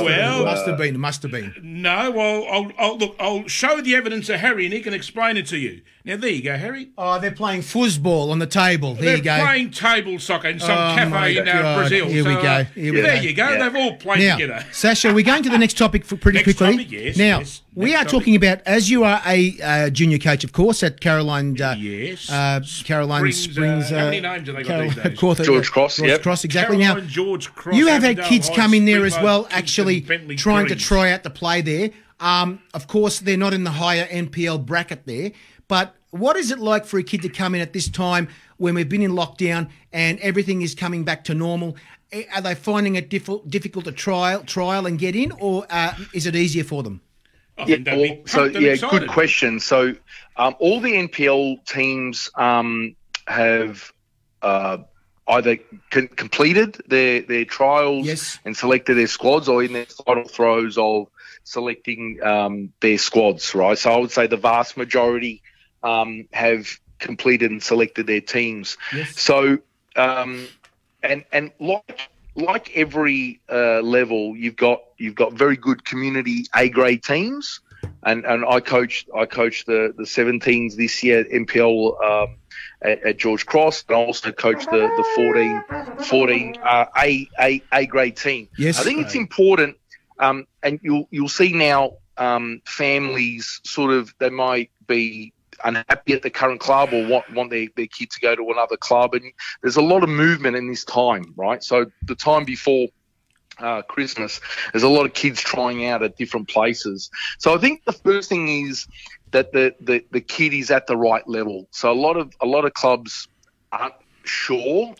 have been. Must have been. No, well, I'll show the evidence to Harry and he can explain it to you. Now, there you go, Harry. Oh, they're playing foosball on the table. There you go. They're playing table soccer in some cafe in Brazil. Here we go. There you go. Yeah. They've all played together. Sasha, we're going to the next topic pretty quickly. Topic, yes, now, yes. We are talking about, as you are a junior coach, of course, at Caroline. Caroline Springs. How many names have they got these days? George Cross. George Cross, exactly. Caroline, Now, George Cross, you have had kids come in there as Springvale, well, Kingston, actually Bentley, trying to Greens. try out the play there. Of course, they're not in the higher NPL bracket there, but what is it like for a kid to come in at this time when we've been in lockdown and everything is coming back to normal? Are they finding it difficult to trial and get in, or is it easier for them? Good question. So all the NPL teams have either completed their trials and selected their squads, or in their final throes of selecting their squads, right? So I would say the vast majority have completed and selected their teams. Yes. So and like every level, you've got very good community A grade teams, and I coached the 17s this year at NPL at George Cross, and I also coached the 14 A grade team. Yes, I think it's important, and you'll see now families sort of, they might be unhappy at the current club or want their kid to go to another club, and there's a lot of movement in this time, right? So the time before Christmas, there's a lot of kids trying out at different places. So I think the first thing is that the kid is at the right level. So a lot of clubs aren't sure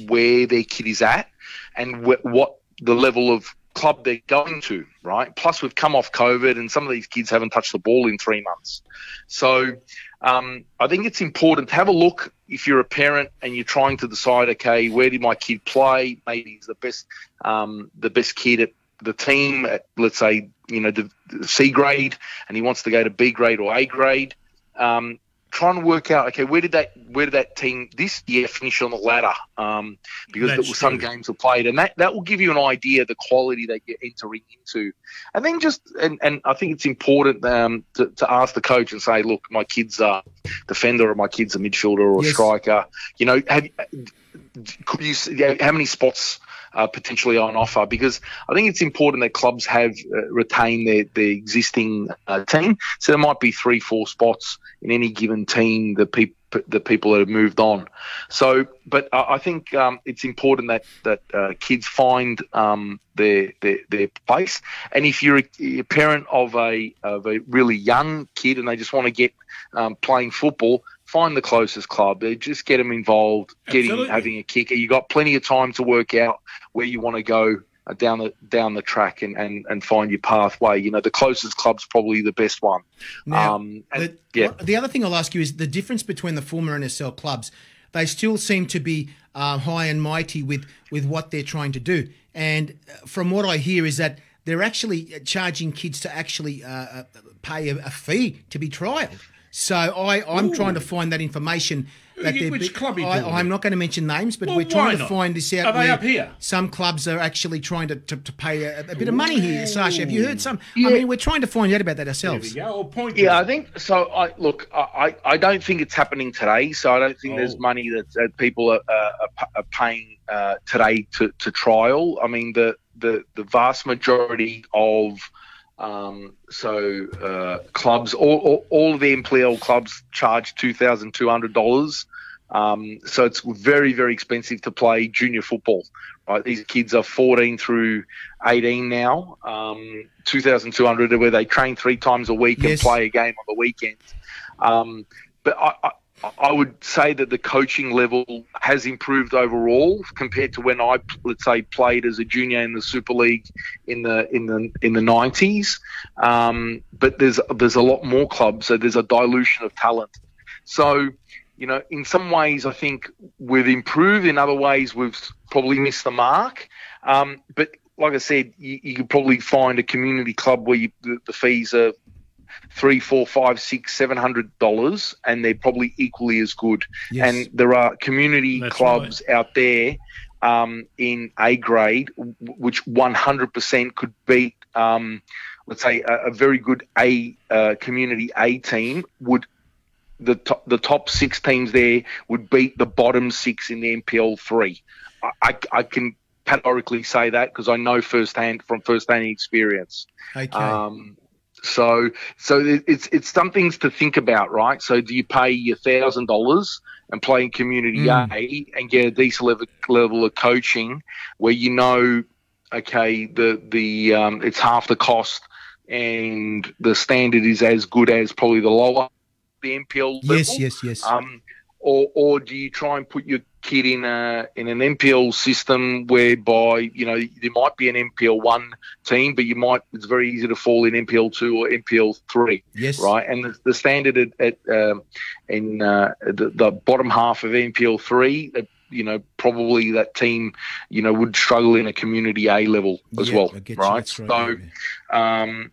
where their kid is at and what the level of club they're going to, right? Plus, we've come off COVID, and some of these kids haven't touched the ball in 3 months. So I think it's important to have a look if you're a parent and you're trying to decide, okay, where did my kid play? Maybe he's the best kid at the team at, let's say, the C grade, and he wants to go to B grade or A grade. Trying to work out, okay, where did that team this year finish on the ladder? Because some games were played, and that will give you an idea of the quality that you're entering into. And then and I think it's important to ask the coach and say, look, my kid's a defender, or my kid's a midfielder or a striker. Could you see how many spots potentially on offer? Because I think it's important that clubs have retained their existing team. So there might be 3-4 spots in any given team, the people that have moved on. So, but I think it's important that kids find their place. And if you're a parent of a really young kid and they just want to get playing football, find the closest club. Just get them involved, having a kicker. You got plenty of time to work out where you want to go down the track and find your pathway. The closest club's probably the best one. Now, the other thing I'll ask you is the difference between the former NSL clubs. They still seem to be high and mighty with what they're trying to do. And from what I hear is that they're actually charging kids to actually pay a fee to be trialled. So I'm trying to find that information. Which club are you talking I'm not going to mention names, but we're trying to find this out. Are they up here? Some clubs are actually trying to pay a bit of money here. Sasha, have you heard some? Yeah. I mean, we're trying to find out about that ourselves. There we go. I think so. I don't think it's happening today. So I don't think there's money that people are paying today to trial. I mean, the vast majority of clubs, all of the NPL clubs charge $2,200. So it's very, very expensive to play junior football. Right, these kids are 14 through 18 now. $2,200 where they train 3 times a week and play a game on the weekend. But I would say that the coaching level has improved overall compared to when I, let's say, played as a junior in the Super League in the 90s. But there's a lot more clubs, so there's a dilution of talent. So, in some ways, I think we've improved. In other ways, we've probably missed the mark. But like I said, you could probably find a community club where the fees are $300, $400, $500, $600, and they're probably equally as good. Yes. And there are community clubs out there in A grade, which 100% could beat, let's say, a very good community A team, would the top 6 teams there would beat the bottom 6 in the NPL 3. I can categorically say that because I know from firsthand experience. Okay. So it's some things to think about, right? So do you pay your $1,000 and play in Community A and get a decent level of coaching where okay, it's half the cost and the standard is as good as probably the lower the NPL level? Yes. Or do you try and put your kid in an NPL system whereby, there might be an NPL 1 team, but it's very easy to fall in NPL 2 or NPL 3. Yes. Right. And the standard in the bottom half of NPL 3, probably that team, would struggle in a Community A level as well. Right. So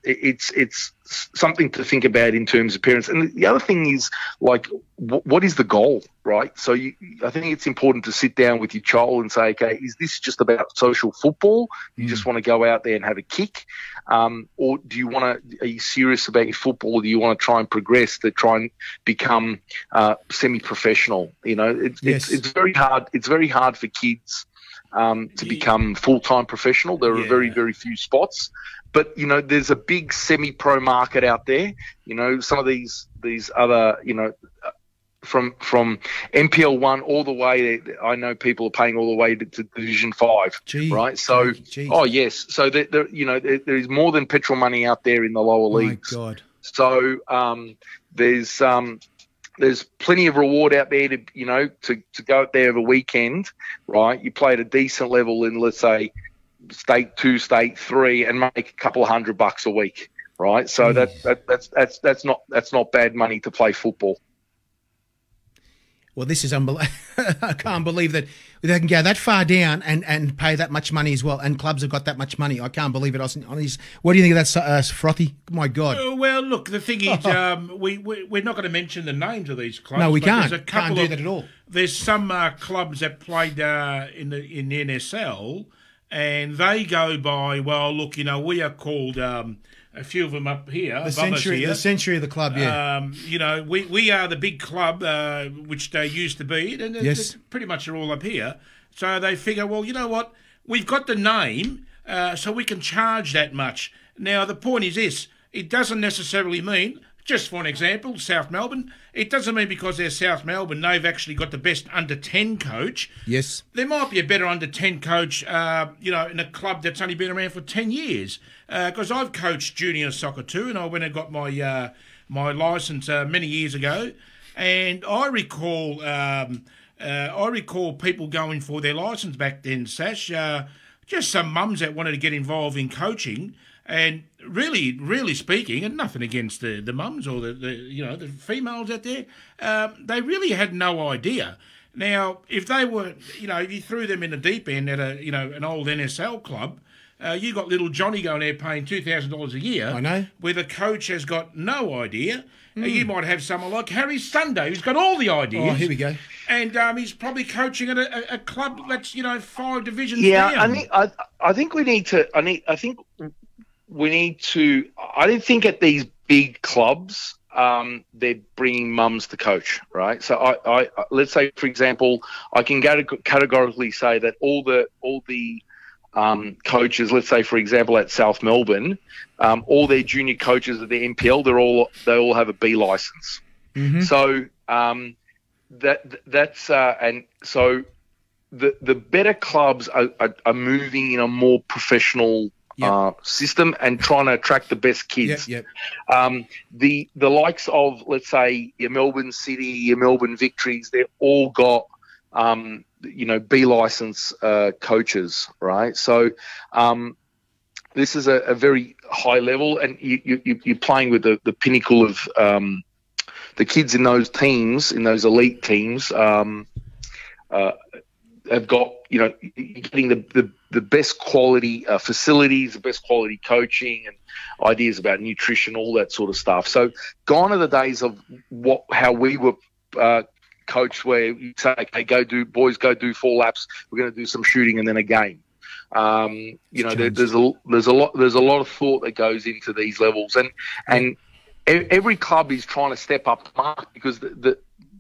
it's something to think about in terms of parents. And the other thing is, like, what is the goal, right? So I think it's important to sit down with your child and say, okay, is this just about social football? You just want to go out there and have a kick? Or are you serious about your football? Or do you want to try and progress to try and become semi-professional? It's very hard. It's very hard for kids to become full-time professional. There are very, very few spots. But, there's a big semi-pro market out there. Some of these other, from NPL 1 all the way, I know people are paying all the way to Division 5, right? So, oh, yes. So, there is more than petrol money out there in the lower leagues. My God. So, there's plenty of reward out there to go out there over a weekend, right? You play at a decent level in, let's say, State 2, State 3, and make a couple of $100 a week, right? So that's not bad money to play football. Well, this is unbelievable. I can't believe that they can go that far down and pay that much money as well, and clubs have got that much money. I can't believe it. What do you think of that, Frothy? My God. Well, look, the thing is, we're not going to mention the names of these clubs. No, we can't. There's a couple Can't do that at all. There's some clubs that played in the NSL, and they go by, well, look, we are called a few of them up here. The century of the club, yeah. We are the big club, which they used to be, and yes. Pretty much are all up here. So they figure, well, you know what? We've got the name, so we can charge that much. Now, the point is this. It doesn't necessarily mean, just for an example, South Melbourne, it doesn't mean because they're South Melbourne, they've actually got the best under-10 coach. Yes. There might be a better under-10 coach, in a club that's only been around for 10 years. Because I've coached junior soccer too, and I went and got my my licence many years ago. And I recall people going for their licence back then, Sash. Just some mums that wanted to get involved in coaching. And really speaking, and nothing against the mums or the females out there, they really had no idea. Now, if they were, if you threw them in the deep end at an old NSL club, you got little Johnny going there paying $2,000 a year. I know. Where the coach has got no idea. You might have someone like Harry Sunday who's got all the ideas. Oh, here we go. And he's probably coaching at a club that's 5 divisions down. Yeah, I think we need to. We need to. I don't think at these big clubs they're bringing mums to coach, right? So I let's say, for example, I can categorically say that all the coaches, let's say, for example, at South Melbourne, all their junior coaches at the NPL, they all have a B license. Mm-hmm. So that's and so the better clubs are moving in a more professional system and trying to attract the best kids. Yep. The likes of, let's say, your Melbourne City, your Melbourne Victories, they've all got B license coaches, right? So this is a very high level, and you're playing with the pinnacle of the kids in those teams, in those elite teams. Have got, getting the best quality facilities, the best quality coaching and ideas about nutrition, all that sort of stuff. So gone are the days of how we were coached where you say, okay, go do 4 laps. We're going to do some shooting and then a game. There's a lot of thought that goes into these levels, and every club is trying to step up the mark because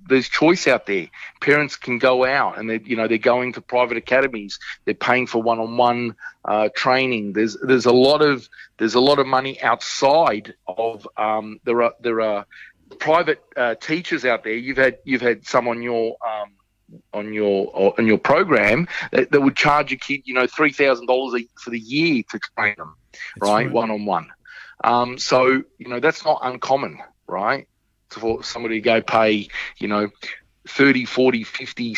there's choice out there. Parents can go out and they're going to private academies. They're paying for one-on-one training. There's a lot of money outside of there are private teachers out there. You've had some on your program that would charge a kid $3,000 for the year to train them, right? One-on-one. So that's not uncommon, right? For somebody to go pay, $30, $40, $50,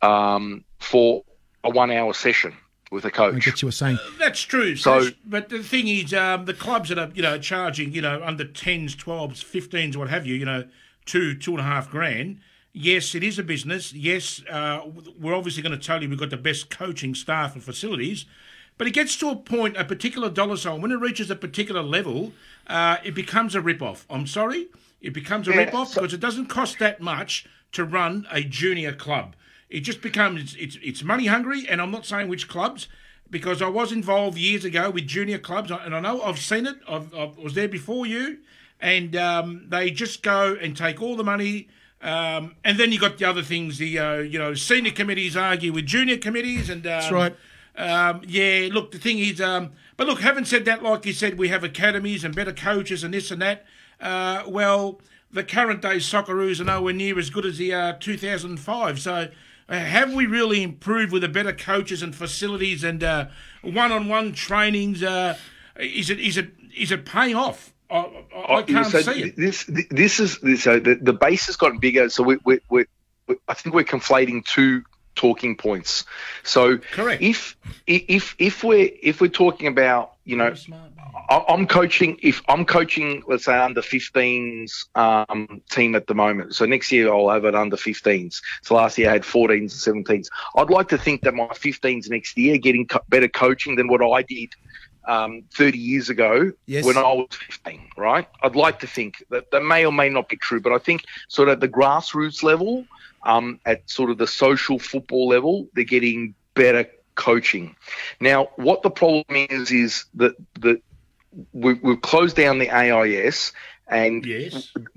$60 for a 1 hour session with a coach. I get you were saying. That's true. So, but the thing is, the clubs that are, charging, under 10s, 12s, 15s, what have you, $2,500. Yes, it is a business. Yes, we're obviously going to tell you we've got the best coaching staff and facilities. But it gets to a point, a particular dollar sign, when it reaches a particular level, it becomes a rip-off. I'm sorry, it becomes a rip-off because it doesn't cost that much to run a junior club. It just becomes, it's money hungry, and I'm not saying which clubs, because I was involved years ago with junior clubs, and I know I've seen it, I was there before you, and they just go and take all the money, and then you got the other things, the senior committees argue with junior committees, and that's right. Look, the thing is, but look, having said that, like you said, we have academies and better coaches and this and that. Well, the current day Socceroos are nowhere near as good as the 2005. So, have we really improved with the better coaches and facilities and one-on-one trainings? Is it paying off? I can't see it. The base has gotten bigger. So I think we're conflating two talking points. So correct. If we're talking about, I'm coaching, let's say under 15s team at the moment. So next year I'll have it under 15s. So last year I had 14s and 17s. I'd like to think that my 15s next year are getting better coaching than what I did 30 years ago when I was 15, right? I'd like to think that may or may not be true, but I think sort of at the grassroots level, at sort of the social football level, they're getting better coaching. Now, what the problem is that we've closed down the AIS, and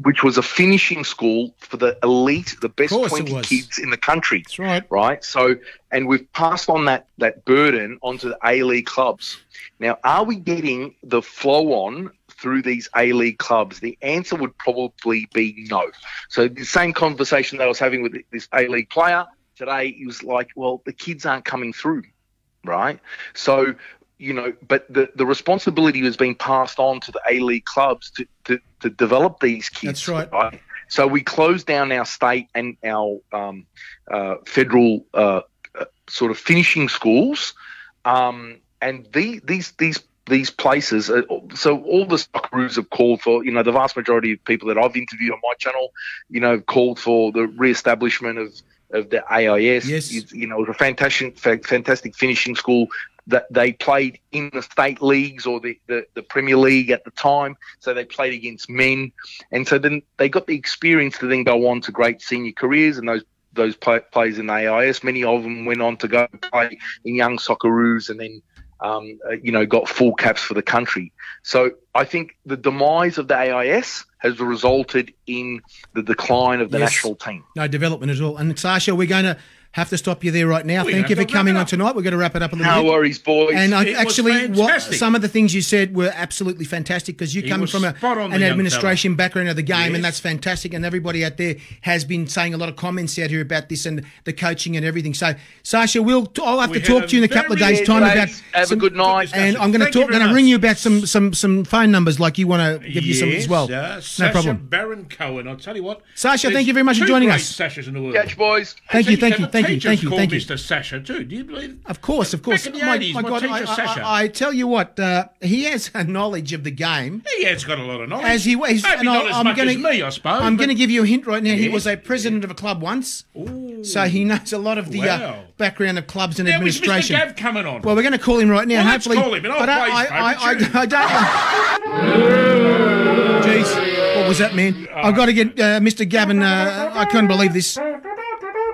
which was a finishing school for the elite, the best 20 kids in the country. That's right. Right? So, and we've passed on that burden onto the A-League clubs. Now, are we getting the flow on through these A-League clubs? The answer would probably be no. So the same conversation that I was having with this A-League player today, he was like, well, the kids aren't coming through, right? So, but the responsibility has been passed on to the A-League clubs to develop these kids. That's right. So we closed down our state and our federal sort of finishing schools, and these places. So all the Socceroos have called for. The vast majority of people that I've interviewed on my channel, have called for the re-establishment of the AIS. Yes. It was a fantastic finishing school. That they played in the state leagues or the Premier League at the time, so they played against men, and so then they got the experience to then go on to great senior careers. And those players in the AIS, many of them went on to go play in young Socceroos, and then got full caps for the country. So I think the demise of the AIS has resulted in the decline of the national team. No development at all. And Sasha, we're going to have to stop you there right now. Thank you for coming on tonight. We're going to wrap it up a little bit. No worries, boys. And some of the things you said were absolutely fantastic, because you come from an administration background of the game, and that's fantastic. And everybody out there has been saying a lot of comments out here about this and the coaching and everything. So, Sasha, I'll have to talk to you in a couple of days' time about. Have a good night. And I'm going to ring you about some phone numbers, like you want to give you some as well. No problem. Baron Cohen. I'll tell you what. Sasha, thank you very much for joining us. Sashas in the world. Catch, boys. Thank you. Teachers call Mr. Sasha too. Do you believe? Of course. Back in the 80s, my teacher Sasha. I tell you what, he has a knowledge of the game. He has got a lot of knowledge. Maybe not as much as me, I suppose. I'm going to give you a hint right now. Yes. He was a president of a club once, so he knows a lot of the background of clubs and administration. Mr. Gav coming on. Well, we're going to call him right now. Well, hopefully, let's call him. I don't. Jeez, what was that, man? I've got to get Mr. Gavin. I couldn't believe this.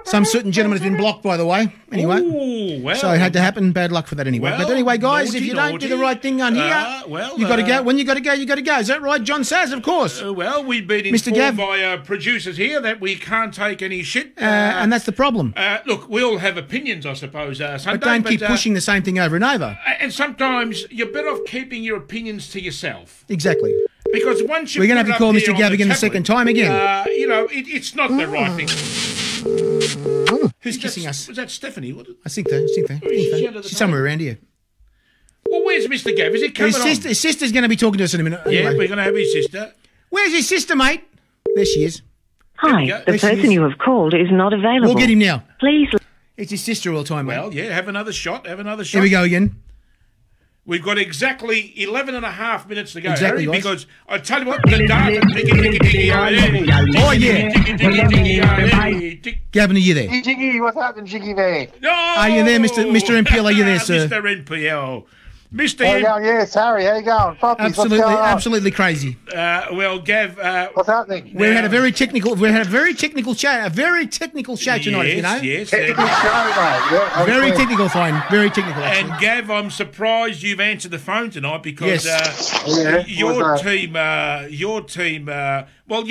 Some certain gentleman has been blocked, by the way. Anyway, Ooh, well, so it had to happen. Bad luck for that anyway. Well, but anyway, guys, naughty, if you don't do the right thing on here, well, you got to go. When you got to go, you got to go. Is that right, John Saz? Of course. Well, we've been Mr. Gav? informed by producers here that we can't take any shit. And that's the problem. Look, we all have opinions, I suppose, Sunday. But don't keep pushing the same thing over and over. And sometimes you're better off keeping your opinions to yourself. Exactly. Because once you We're going to put have to it call up Mr. there on Gav again the tablet, second time again. It's not the right thing. Who's kissing us? Was that Stephanie? I think so. She's somewhere around here. Well, where's Mr. Gav? Is he coming on? His sister's going to be talking to us in a minute. Yeah, Anyway. we're going to have his sister. Where's his sister, mate? There she is. Hi, go. the There she person is. you have called is not available. We'll get him now. Please. It's his sister all the time, mate. Well, yeah, have another shot. Here we go again. We've got exactly 11 and a half minutes to go, Exactly, Harry, guys. because I tell you what, the data... Oh, yeah. Gavin, are you there? Jiggy, what's happening, Jiggy man? No! Are you there, Mr. NPL? Are you there, sir? Mr. NPL. Mr. How you going? Yes, Harry, how you going? Puppies, Absolutely, what's going on? absolutely crazy. Well, Gav... What's happening? We had a very technical show. A very technical show tonight, yes, you know. Yes, Technical show, mate. Yeah, Very okay. technical, fine. Very technical. Actually. And Gav, I'm surprised you've answered the phone tonight because Yeah, your what's team, your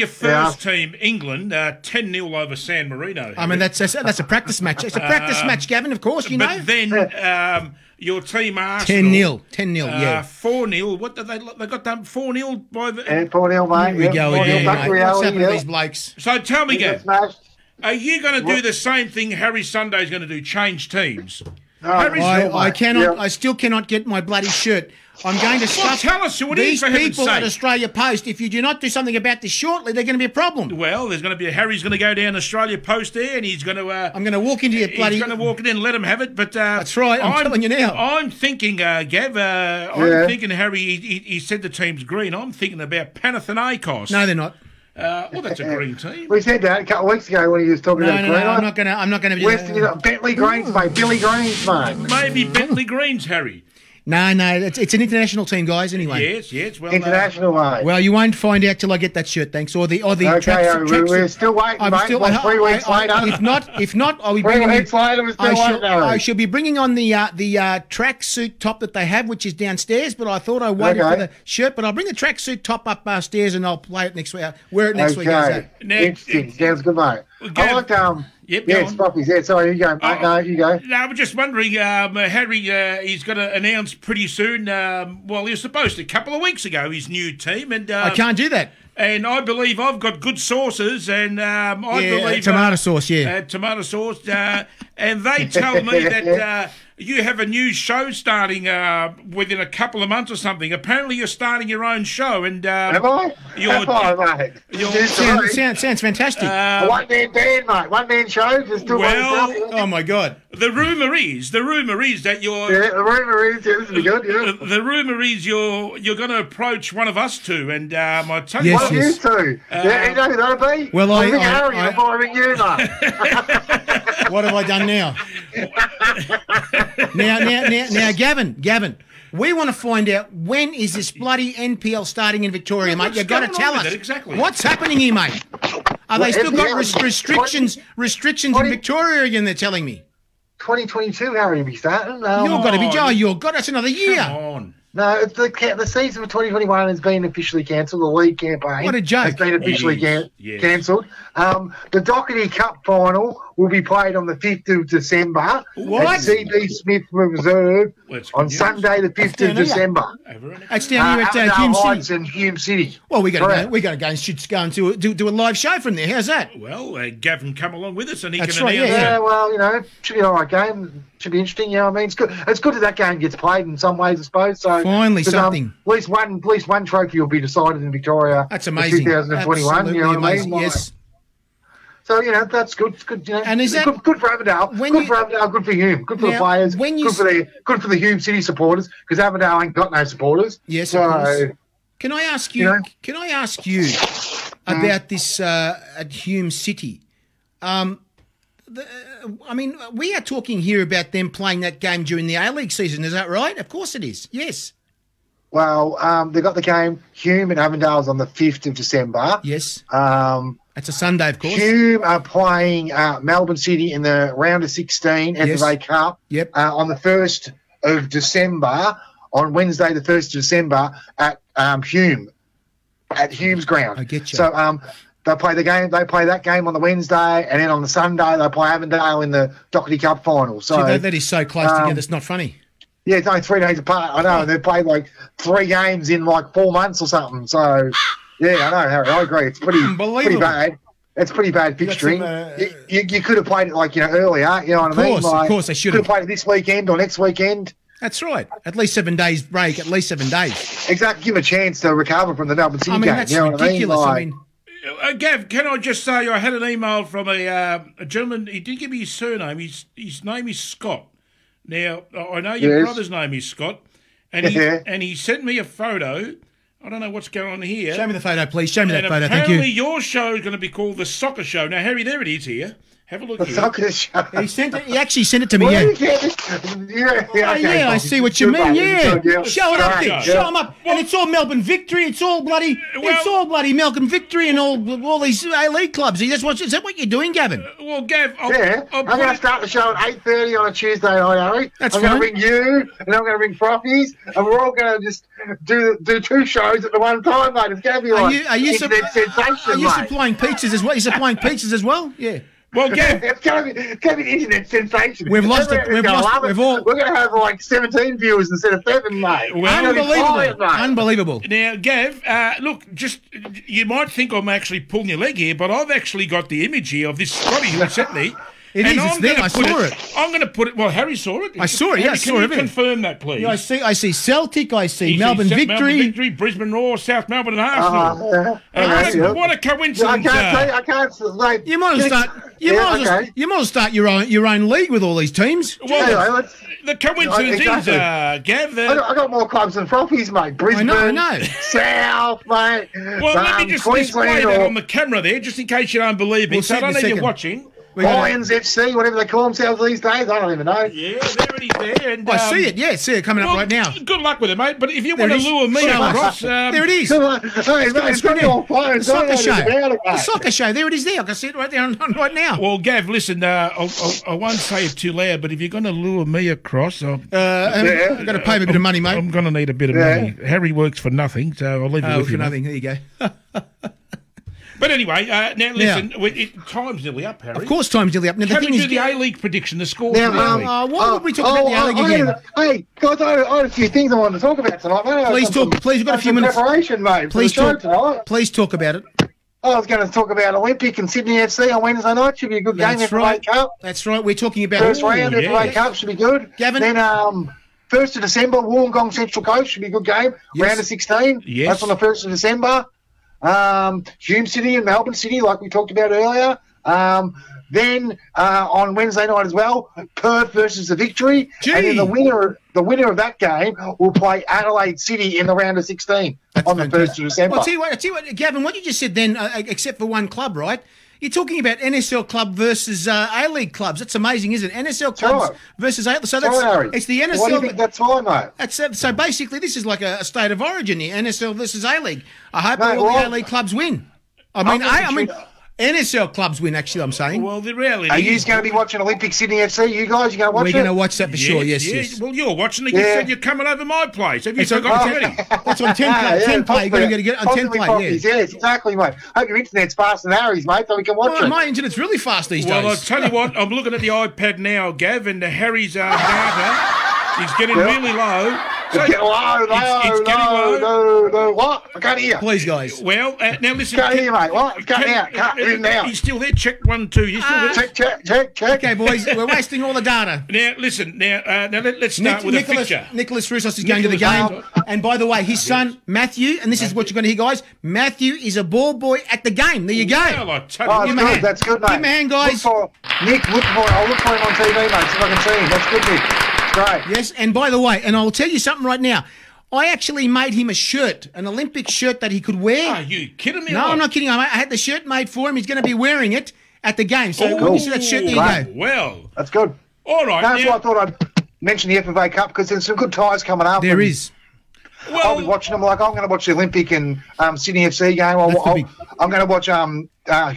first team, England, 10-0 over San Marino. I mean, that's a practice match. It's a practice match, Gavin. Of course, you know. But then your team Arsenal 10-0, yeah. 4-0. What did they got done? 4-0 by the. Yeah, 4-0, mate. Here we go 4-0 again, back mate. to What's reality, happening to yeah. these blokes? So tell me, Get Gav, smashed. are you going to do the same thing Harry Sunday's going to do? Change teams? No, Harry's I cannot. Yeah. I still cannot get my bloody shirt. I'm going to stop tell us who it is, these for heaven's people at sake. Australia Post. If you do not do something about this shortly, they're going to be a problem. Well, there's going to be Harry's going to go down Australia Post there, and he's going to. I'm going to walk into your bloody. He's going to walk in and let him have it. But That's right. I'm telling you now. I'm thinking, Gav. I'm thinking Harry. He said the team's green. I'm thinking about Panathinaikos. No, they're not. Well, that's a green team. We said that a couple of weeks ago when he was talking No, about no, no. Green. I'm not going to. I'm not going to do Western, you know, Bentley Greens, mate. Billy Greens, mate. Maybe Bentley Greens, Harry. No, it's an international team, guys. Anyway. Yes. Well, International, mate. Well, you won't find out till I get that shirt, thanks. Or the Okay, tracks. we're still waiting, mate. still, Like 3 weeks later. If not, I'll be 3 bringing. weeks later, we're still waiting, I Harry. shall be bringing on the tracksuit top that they have, which is downstairs. But I thought I waited for Okay. the shirt. But I'll bring the tracksuit top upstairs and I'll play it next week. Wear it next week. How's Okay. that? Now- Interesting. Sounds good, mate. Gav- I like, Yep, yeah, go it's on. Puppies. Yeah, sorry, you go, mate. No, you go. No, I'm just wondering, Harry, he's going to announce pretty soon, he was supposed to, a couple of weeks ago, his new team. And I can't do that. And I believe I've got good sources, and I believe... tomato sauce, yeah. Tomato sauce. And they tell me that you have a new show starting within a couple of months or something. Apparently you're starting your own show. And Have I? Have I, mate? Sounds fantastic. A one-man band, mate. One-man show. Just do well, one Oh my God! the rumour is that you're... Yeah, the rumour is, yeah, this will be good, yeah. The rumour is you're going to approach one of us two, and I tell you Yes, what, What you two? Yeah, you know who that'll be? Well, I'll I- ring I- Harry I- before I ring you, mate. What have I done now? Now, Gavin, we want to find out when is this bloody NPL starting in Victoria, mate? what's You've got to going on tell with us. it, exactly? What's happening here, mate? Are they still got NPL? restrictions in Victoria again? They're telling me. 2022, Harry, will be starting. You've got to be. Oh, you've got. That's another year. come on. No, it's the season for 2021 has been officially cancelled. The league campaign What a joke. has been officially It is, yes. cancelled. The Doherty Cup final will be played on the 5th of December What? at CB Smith Reserve Well, it's good on news. Sunday, the 5th down of here. December. Over in it. It's down here at Avondale Hume Heights City. and Hume City. Well, we got to Correct. go. We got to go and do a live show from there. How's that? Well, Gavin, come along with us, and he That's can right, announce yeah. Yeah, it. well, you know, should be an alright game. Should be interesting, you know what I mean? It's good. It's good that that game gets played in some ways, I suppose. So Finally 'cause, something. At least one trophy will be decided in Victoria. That's in amazing. 2021. Absolutely You know what amazing. I mean? Yes. So you know that's good. It's good. You know, And is that- good for Avondale? when Good you- for Avondale. Good for Hume. Good for Now, the players. when you Good for the Hume City supporters because Avondale ain't got no supporters. Yes, So of course. Can I ask you? You know? Can I ask you about this at Hume City? I mean, we are talking here about them playing that game during the A-League season. Is that right? Of course it is. Yes. Well, they've got the game. Hume and Avondale's on the 5th of December. Yes. Um, That's a Sunday, of course. Hume are playing Melbourne City in the round of 16 FFA Cup Yep. on the 1st of December, on Wednesday the 1st of December at Hume, at Hume's ground. I get you. So they play the game. They play that game on the Wednesday, and then on the Sunday they play Avondale in the Doherty Cup final. So See, that is so close together. It's not funny. yeah, it's only 3 days apart. I know, and they've played like 3 games in like 4 months or something. So yeah, I know, Harry. I agree. It's pretty bad. It's pretty bad fixturing. You could have played it like earlier. You know what I mean? Of course, they should have played it this weekend or next weekend. That's right. At least 7 days break. At least 7 days. Exactly. Give them a chance to recover from the Melbourne City game. That's you know ridiculous. What I mean? Gav, can I just say I had an email from a gentleman. He didn't give me his surname. His name is Scott. Now, I know your brother's name is Scott, and he sent me a photo. I don't know what's going on here. Show me the photo, please. Show me that photo. Thank you. Apparently your show is going to be called The Soccer Show. Now, Harry, there it is here. Have a look The here. Soccer Show. He actually sent it to me, I see what you mean, Show it up there. Show them up. And it's all Melbourne Victory. It's all bloody Melbourne Victory and all these A-League clubs. Is that what you're doing, Gavin? Well, Gav, I'm going to start the show at 8:30 on a Tuesday night, Harry. That's I'm going to ring you, and I'm going to ring Frothies, and we're all going to just do 2 shows at the one time, mate. It's going to be like Are you internet sensation, Are you supplying pizzas as well? You're supplying pizzas as well? Yeah. Well, Gav, it's going to be an internet sensation. We've lost it. We're going to have like 17 viewers instead of 7, mate. Unbelievable. Now, Gav, look, you might think I'm actually pulling your leg here, but I've actually got the image here of this Scotty who sent me. It's there. I saw it. I'm going to put it. Well, Harry saw it. I saw it. Yeah, I saw it. Can you confirm that, please? Yeah, I see Celtic. I see Melbourne Victory. Brisbane Roar, South Melbourne, and Arsenal. What a coincidence! I can't. Like, you might as well start your own league with all these teams. Well, the coincidence is, Gav. I got more clubs than Frothies, mate. Brisbane, I know. South, mate. Well, let me just display that on the camera there, just in case you don't believe me. So I don't know you're watching. Lions FC, whatever they call themselves these days, I don't even know. Yeah, there it is there. And, I see it, see it coming up right now. Good luck with it, mate. But if you want to lure me across... there it is. It's got your phone. Soccer show. The Soccer Show. There it is there. I can see it right there right now. Well, Gav, listen, I won't say it too loud, but if you're going to lure me across... I've got to pay me a bit of money, mate. I'm going to need a bit of money. Harry works for nothing, so I'll leave it with you. For nothing. There you go. But anyway, now listen, time's nearly up, Harry. Of course, time's nearly up. Now, Can we do the A-League prediction, the score? Why would we talk about the A-League again? Hey, guys, I had a few things I wanted to talk about tonight, mate. Please, we've got a few minutes. Preparation, mate. Please talk about it. I was going to talk about Olympic and Sydney FC on Wednesday night. Should be a good game. FA Cup. That's right. We're talking about first round FA Cup should be good. Gavin. Then 1st of December, Wollongong Central Coast should be a good game. Yes. Round of 16. Yes. That's on the 1st of December. Hume City and Melbourne City, like we talked about earlier. Then on Wednesday night as well, Perth versus the Victory. Gee. And then the winner of that game will play Adelaide City in the round of 16 on the 1st of December. Well, I tell you what, Gavin, what you just said then, except for one club, right? You're talking about NSL club versus A-League clubs. That's amazing, isn't it? NSL clubs versus A-League. So it's the NSL. Why do you think that's why, mate? So basically, this is like a state of origin here, NSL versus A-League. I hope all the A-League clubs win. I mean, NSL clubs win, actually, I'm saying. Well, the reality Are you going to be watching Olympic Sydney FC? You guys, you going to watch it? We're going to watch that for sure, yes. Well, you're watching it. You said you're coming over my place. Have you forgotten already? That's on 10 play. You've got to get it on 10 play, Yes, exactly, mate. Hope your internet's faster than Harry's, mate, so we can watch it. My internet's really fast these days. Well, I'll tell you what, I'm looking at the iPad now, Gav, and Harry's data is getting really low. So it's getting low. What? I can't hear. Please, guys. Well, now listen. Can't hear, mate. What? Can't hear now. He's still there. Check 1, 2. He's still there. Check. Okay, boys, we're wasting all the data. Now, listen. Now let's start with a picture. Nicholas Roussos is going to the game. And by the way, his son, Matthew, and this is what you're going to hear, guys, Matthew is a ball boy at the game. There you go. Well, that's good, mate. Give him a hand, guys. I'll look for him on TV, mate, see if I can see him. That's good, Nick. Great. Yes, and by the way, and I'll tell you something right now. I actually made him a shirt, an Olympic shirt that he could wear. Are you kidding me? No, I'm not kidding. I had the shirt made for him. He's going to be wearing it at the game. So when you see that shirt, there you go. Well, that's good. All right. That's why I thought I'd mention the FFA Cup because there's some good ties coming up. There is. I'll be watching them. Like I'm going to watch the Olympic and Sydney FC game. I'm going to watch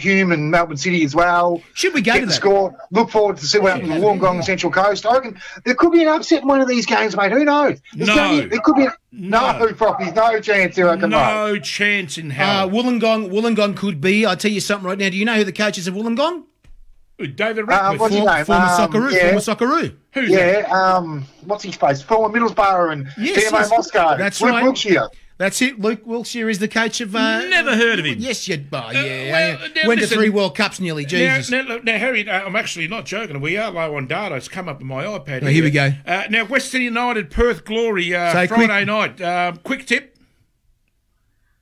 Hume and Melbourne City as well. Should we go to that? Score. Look forward to see what happens with Wollongong and Central Coast. I reckon there could be an upset in one of these games, mate. Who knows? There could be no chance here. No chance in hell. Wollongong could be. I'll tell you something right now. Do you know who the coach is of Wollongong? David Ratcliffe. What's his name? Former Socceroo. Who's that? What's his face? Former Middlesbrough and Dynamo Moscow. That's Luke right. Wiltshire. That's it. Luke Wiltshire is the coach of... Never heard of him. Yes, you... now Went to listen, 3 World Cups nearly, Jesus. Now, Harry, I'm actually not joking. We are low on data. It's come up on my iPad. Here we go. Now, Western United, Perth Glory, Friday night. Quick tip.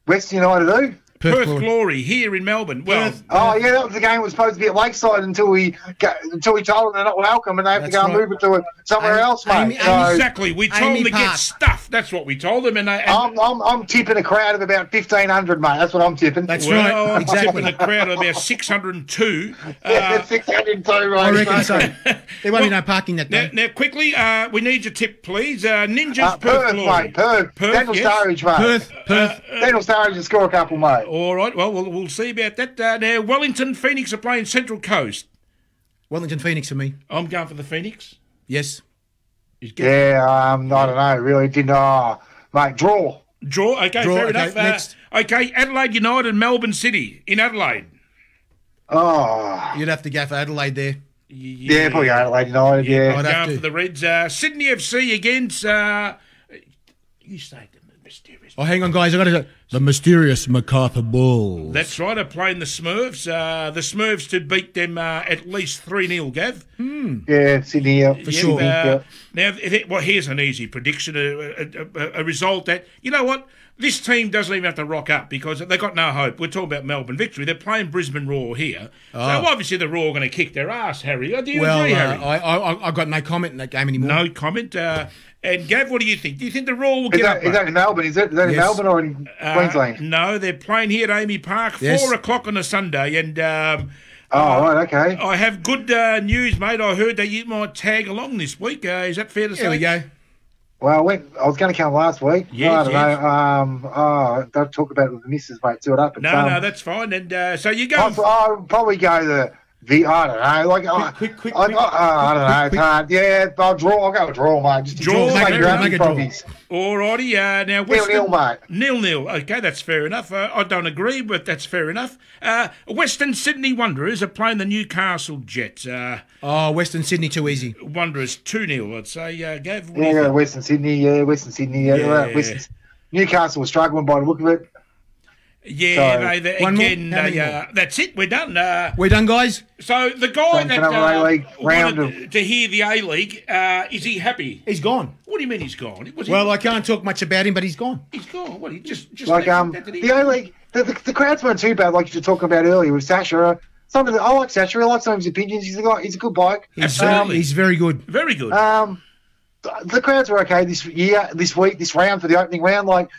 Western United who? Perth Glory here in Melbourne. Well, that was the game. It was supposed to be at Lakeside until we told them they're not welcome and they have to go and move it to somewhere else, mate. Exactly. We told them to get stuffed. That's what we told them. And I'm tipping a crowd of about 1,500, mate. That's what I'm tipping. That's right. I'm Exactly. tipping a crowd of about 602. 602, right? I reckon so. There won't be no parking that day. Now, quickly, we need your tip, please. Ninjas, Perth, Glory. mate. Perth. Daniel Sturridge, mate. Perth. Daniel Sturridge will score a couple, mate. All right, well, we'll see about that. Now, Wellington Phoenix are playing Central Coast. Wellington Phoenix for me. I'm going for the Phoenix. Yes. I don't know. Really didn't. Mate, draw. Draw. Okay, fair enough. Next. Okay, Adelaide United, Melbourne City in Adelaide. You'd have to go for Adelaide there. Yeah, probably Adelaide United. Yeah, I'm going for the Reds. Sydney FC against. You say the mysterious. Oh, hang on, guys. I got to go. The mysterious MacArthur Bulls. That's right. I'm playing the Smurfs. The Smurfs to beat them at least 3-0, Gav. Yeah, Sydney, For sure. Now, here's an easy prediction, a result that, you know what, this team doesn't even have to rock up because they've got no hope. We're talking about Melbourne victory. They're playing Brisbane Roar here. So obviously the Roar are going to kick their ass, Harry. Do you agree, Harry? I got no comment in that game anymore. No comment. And Gav, what do you think? Do you think the Roar will get up? Is that in Melbourne? Is that in Melbourne or in Queensland? No, they're playing here at Amy Park, 4 o'clock on a Sunday. And right, okay. I have good news, mate. I heard that you might tag along this week. Is that fair to say? There we go. Well, I was going to come last week. Yes, I don't know. Don't talk about it with the missus, mate. See what happens. No, that's fine. And so you go. I'll probably go I don't know. Like, quick. I don't know. It's hard. Yeah, I'll draw. I'll go with draw, mate. Just Make your a draw. Alrighty. Now, 0-0, mate. 0-0. Okay, that's fair enough. I don't agree, but that's fair enough. Western Sydney Wanderers are playing the Newcastle Jets. Western Sydney too easy. Wanderers 2-0, I'd say. Gav, Western Sydney. Yeah, Western Sydney. Yeah. Newcastle was struggling by the look of it. Yeah, more? That's it. We're done. We're done, guys. So the guy that round wanted to hear the A-League, is he happy? He's gone. What do you mean he's gone? I can't talk much about him, but he's gone. He's gone. What? He just like the A-League. The crowds weren't too bad, like you were talking about earlier with Sasha. I like Sasha. I like some of his opinions. He's a good bloke. Absolutely. He's very good. Very good. The crowds were okay this week, this round for the opening round. Like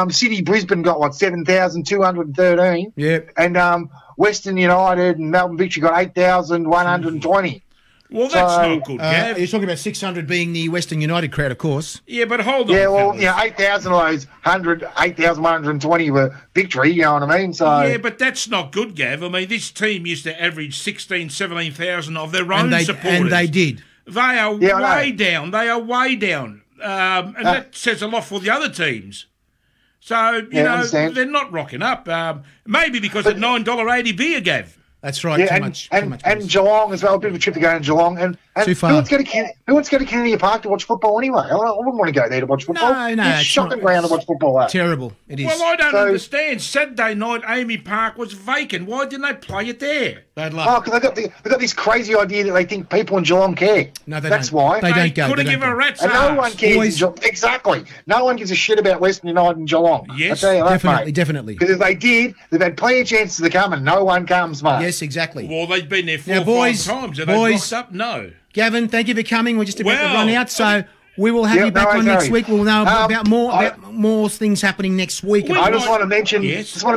City Brisbane got 7,213. Yeah. And Western United and Melbourne Victory got 8,120. Well, that's not good, Gav. You're talking about 600 being the Western United crowd, of course. Yeah, but hold on. Yeah, well, 8,000 of those 8,120 were Victory, you know what I mean? So yeah, but that's not good, Gav. I mean, this team used to average 16,000, 17,000 of their own supporters. And they did. They are way down. They are way down. And that says a lot for the other teams. So, you know, they're not rocking up. Maybe because of $9.80 beer, Gav. That's right. Yeah, too much. And Geelong as well. A bit of a trip to go to Geelong. And too far. Who wants to go to Kennedy Park to watch football anyway? I wouldn't want to go there to watch football. No, it's shocking ground to watch football. Terrible. It is. Well, I don't understand. Saturday night, Amy Park was vacant. Why didn't they play it there? Bad luck. Oh, because they got this crazy idea that they think people in Geelong care. No, That's don't. why. They don't go. Couldn't give a rat's ass. And no one cares. Exactly. No one gives a shit about Western United and Geelong. Yes, I tell you that, mate. Definitely. Because if they did, they've had plenty of chances to come and no one comes, mate. Yes, exactly. Well, they've been there 4 or 5 times. Are they blocked up? No. Gavin, thank you for coming. We're just about to run out, so we will have you back on next week. We'll know about more things happening next week. I just want to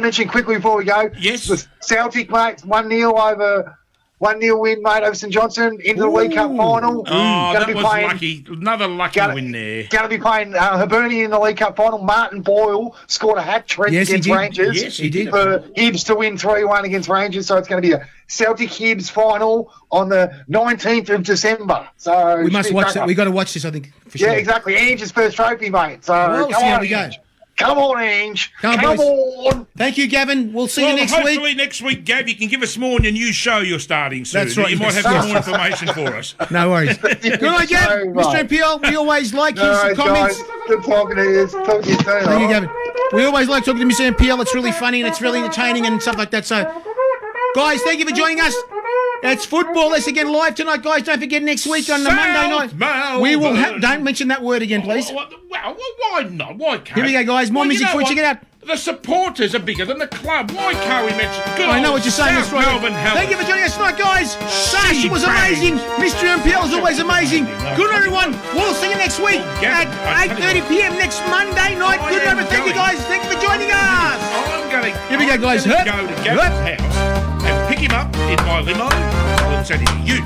mention quickly before we go. Yes. The Celtic, mate, 1-0 over 1-0 win, mate, over St Johnson into the League Cup final. Oh, that was lucky. Another lucky win there. Going to be playing Hibernian in the League Cup final. Martin Boyle scored a hat-trick against Rangers. Yes, he did. For Hibs to win 3-1 against Rangers. So it's going to be a Celtic Hibs final on the 19th of December. So we must watch that. We've got to watch this, I think, for sure. Yeah, exactly. Ange's first trophy, mate. So we'll see how we go. Come on, Ange. Come on. on. Thank you, Gavin. We'll see you next week. Hopefully next week, Gav, you can give us more on your new show you're starting soon. That's right. You might have some more information for us. No worries. Good night, Gav. Mr. MPL, we always like his comments. Guys, good talking to you. Talk to you soon. Thank you, Gavin. We always like talking to Mr. MPL. It's really funny and it's really entertaining and stuff like that. So, guys, thank you for joining us. It's football. Let's again live tonight, guys. Don't forget next week on the Monday night. Melbourne. We will have. Don't mention that word again, please. Well, why not? Why can't? Here we go, guys. More music for you. Check it out. The supporters are bigger than the club. Why can't we mention? I know what you're saying. That's right. Melbourne, thank you for joining us tonight, guys. Sasha was amazing. Mr. MPL is always amazing. Good night, everyone. We'll see you next week at 8:30 p.m. next Monday night. Good night. Thank you, guys. Thank you for joining us. I'm going to. Here we go, guys. Go to Gavin's house and pick him up in my limo. I'll send it to you.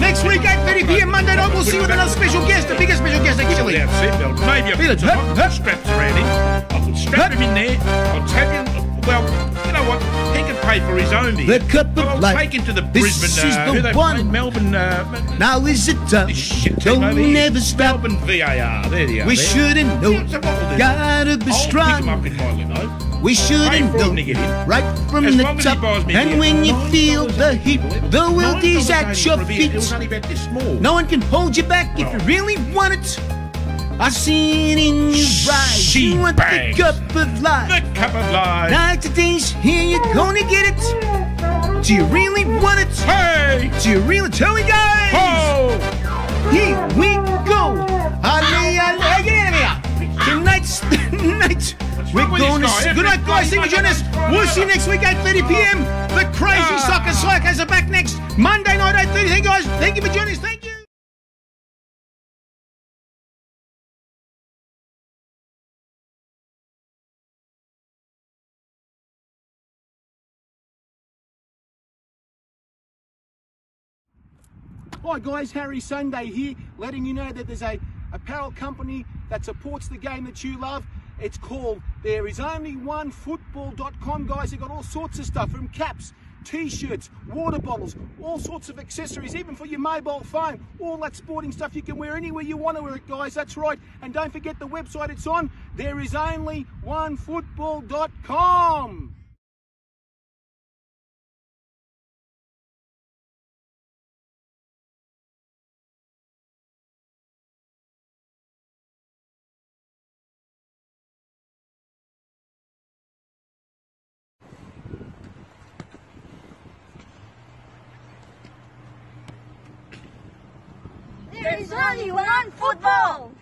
Next week, 8:30 p.m. Monday night, we'll see you with another special guest, the biggest special guest actually. Without seatbelt. Maybe I'll put some straps around him. I'll strap him in there. I'll tap him. Well, you know what? He can pay for his own beer. The cup of I'll life. take him to the This Brisbane. is the who they one. played? Melbourne. Now is it time? Don't never stop. Melbourne VAR. There you are. We shouldn't know. So what we'll do, Gotta be I'll strong. pick him up in my limo. We shouldn't Pay for him know. to get in. Right from As the long as he top. buys me And beer. when you feel the heat, the world is $9.80 at your for a beer. feet. It was only about this small. No one can hold you back if you really want it. I see it in your eyes. You want the cup of life. The cup of life. Night today's here, you're gonna get it. Do you really want it? Hey! Do you really? Tell me, guys. Oh! Here we go. Get in here. Tonight's the night. We're going to. Good night, guys. Thank you for joining us. We'll see you next week, 8:30 p.m. The Crazy Soccer Psychos are back next Monday night, 8:30. Thank you, guys. Thank you for joining us. Thank you. Hi guys, Harry Sunday here, letting you know that there's a apparel company that supports the game that you love. It's called ThereIsOnlyOneFootball.com, guys. They've got all sorts of stuff, from caps, t-shirts, water bottles, all sorts of accessories, even for your mobile phone. All that sporting stuff you can wear anywhere you want to wear it, guys. That's right. And don't forget the website it's on, ThereIsOnlyOneFootball.com. There is only one football.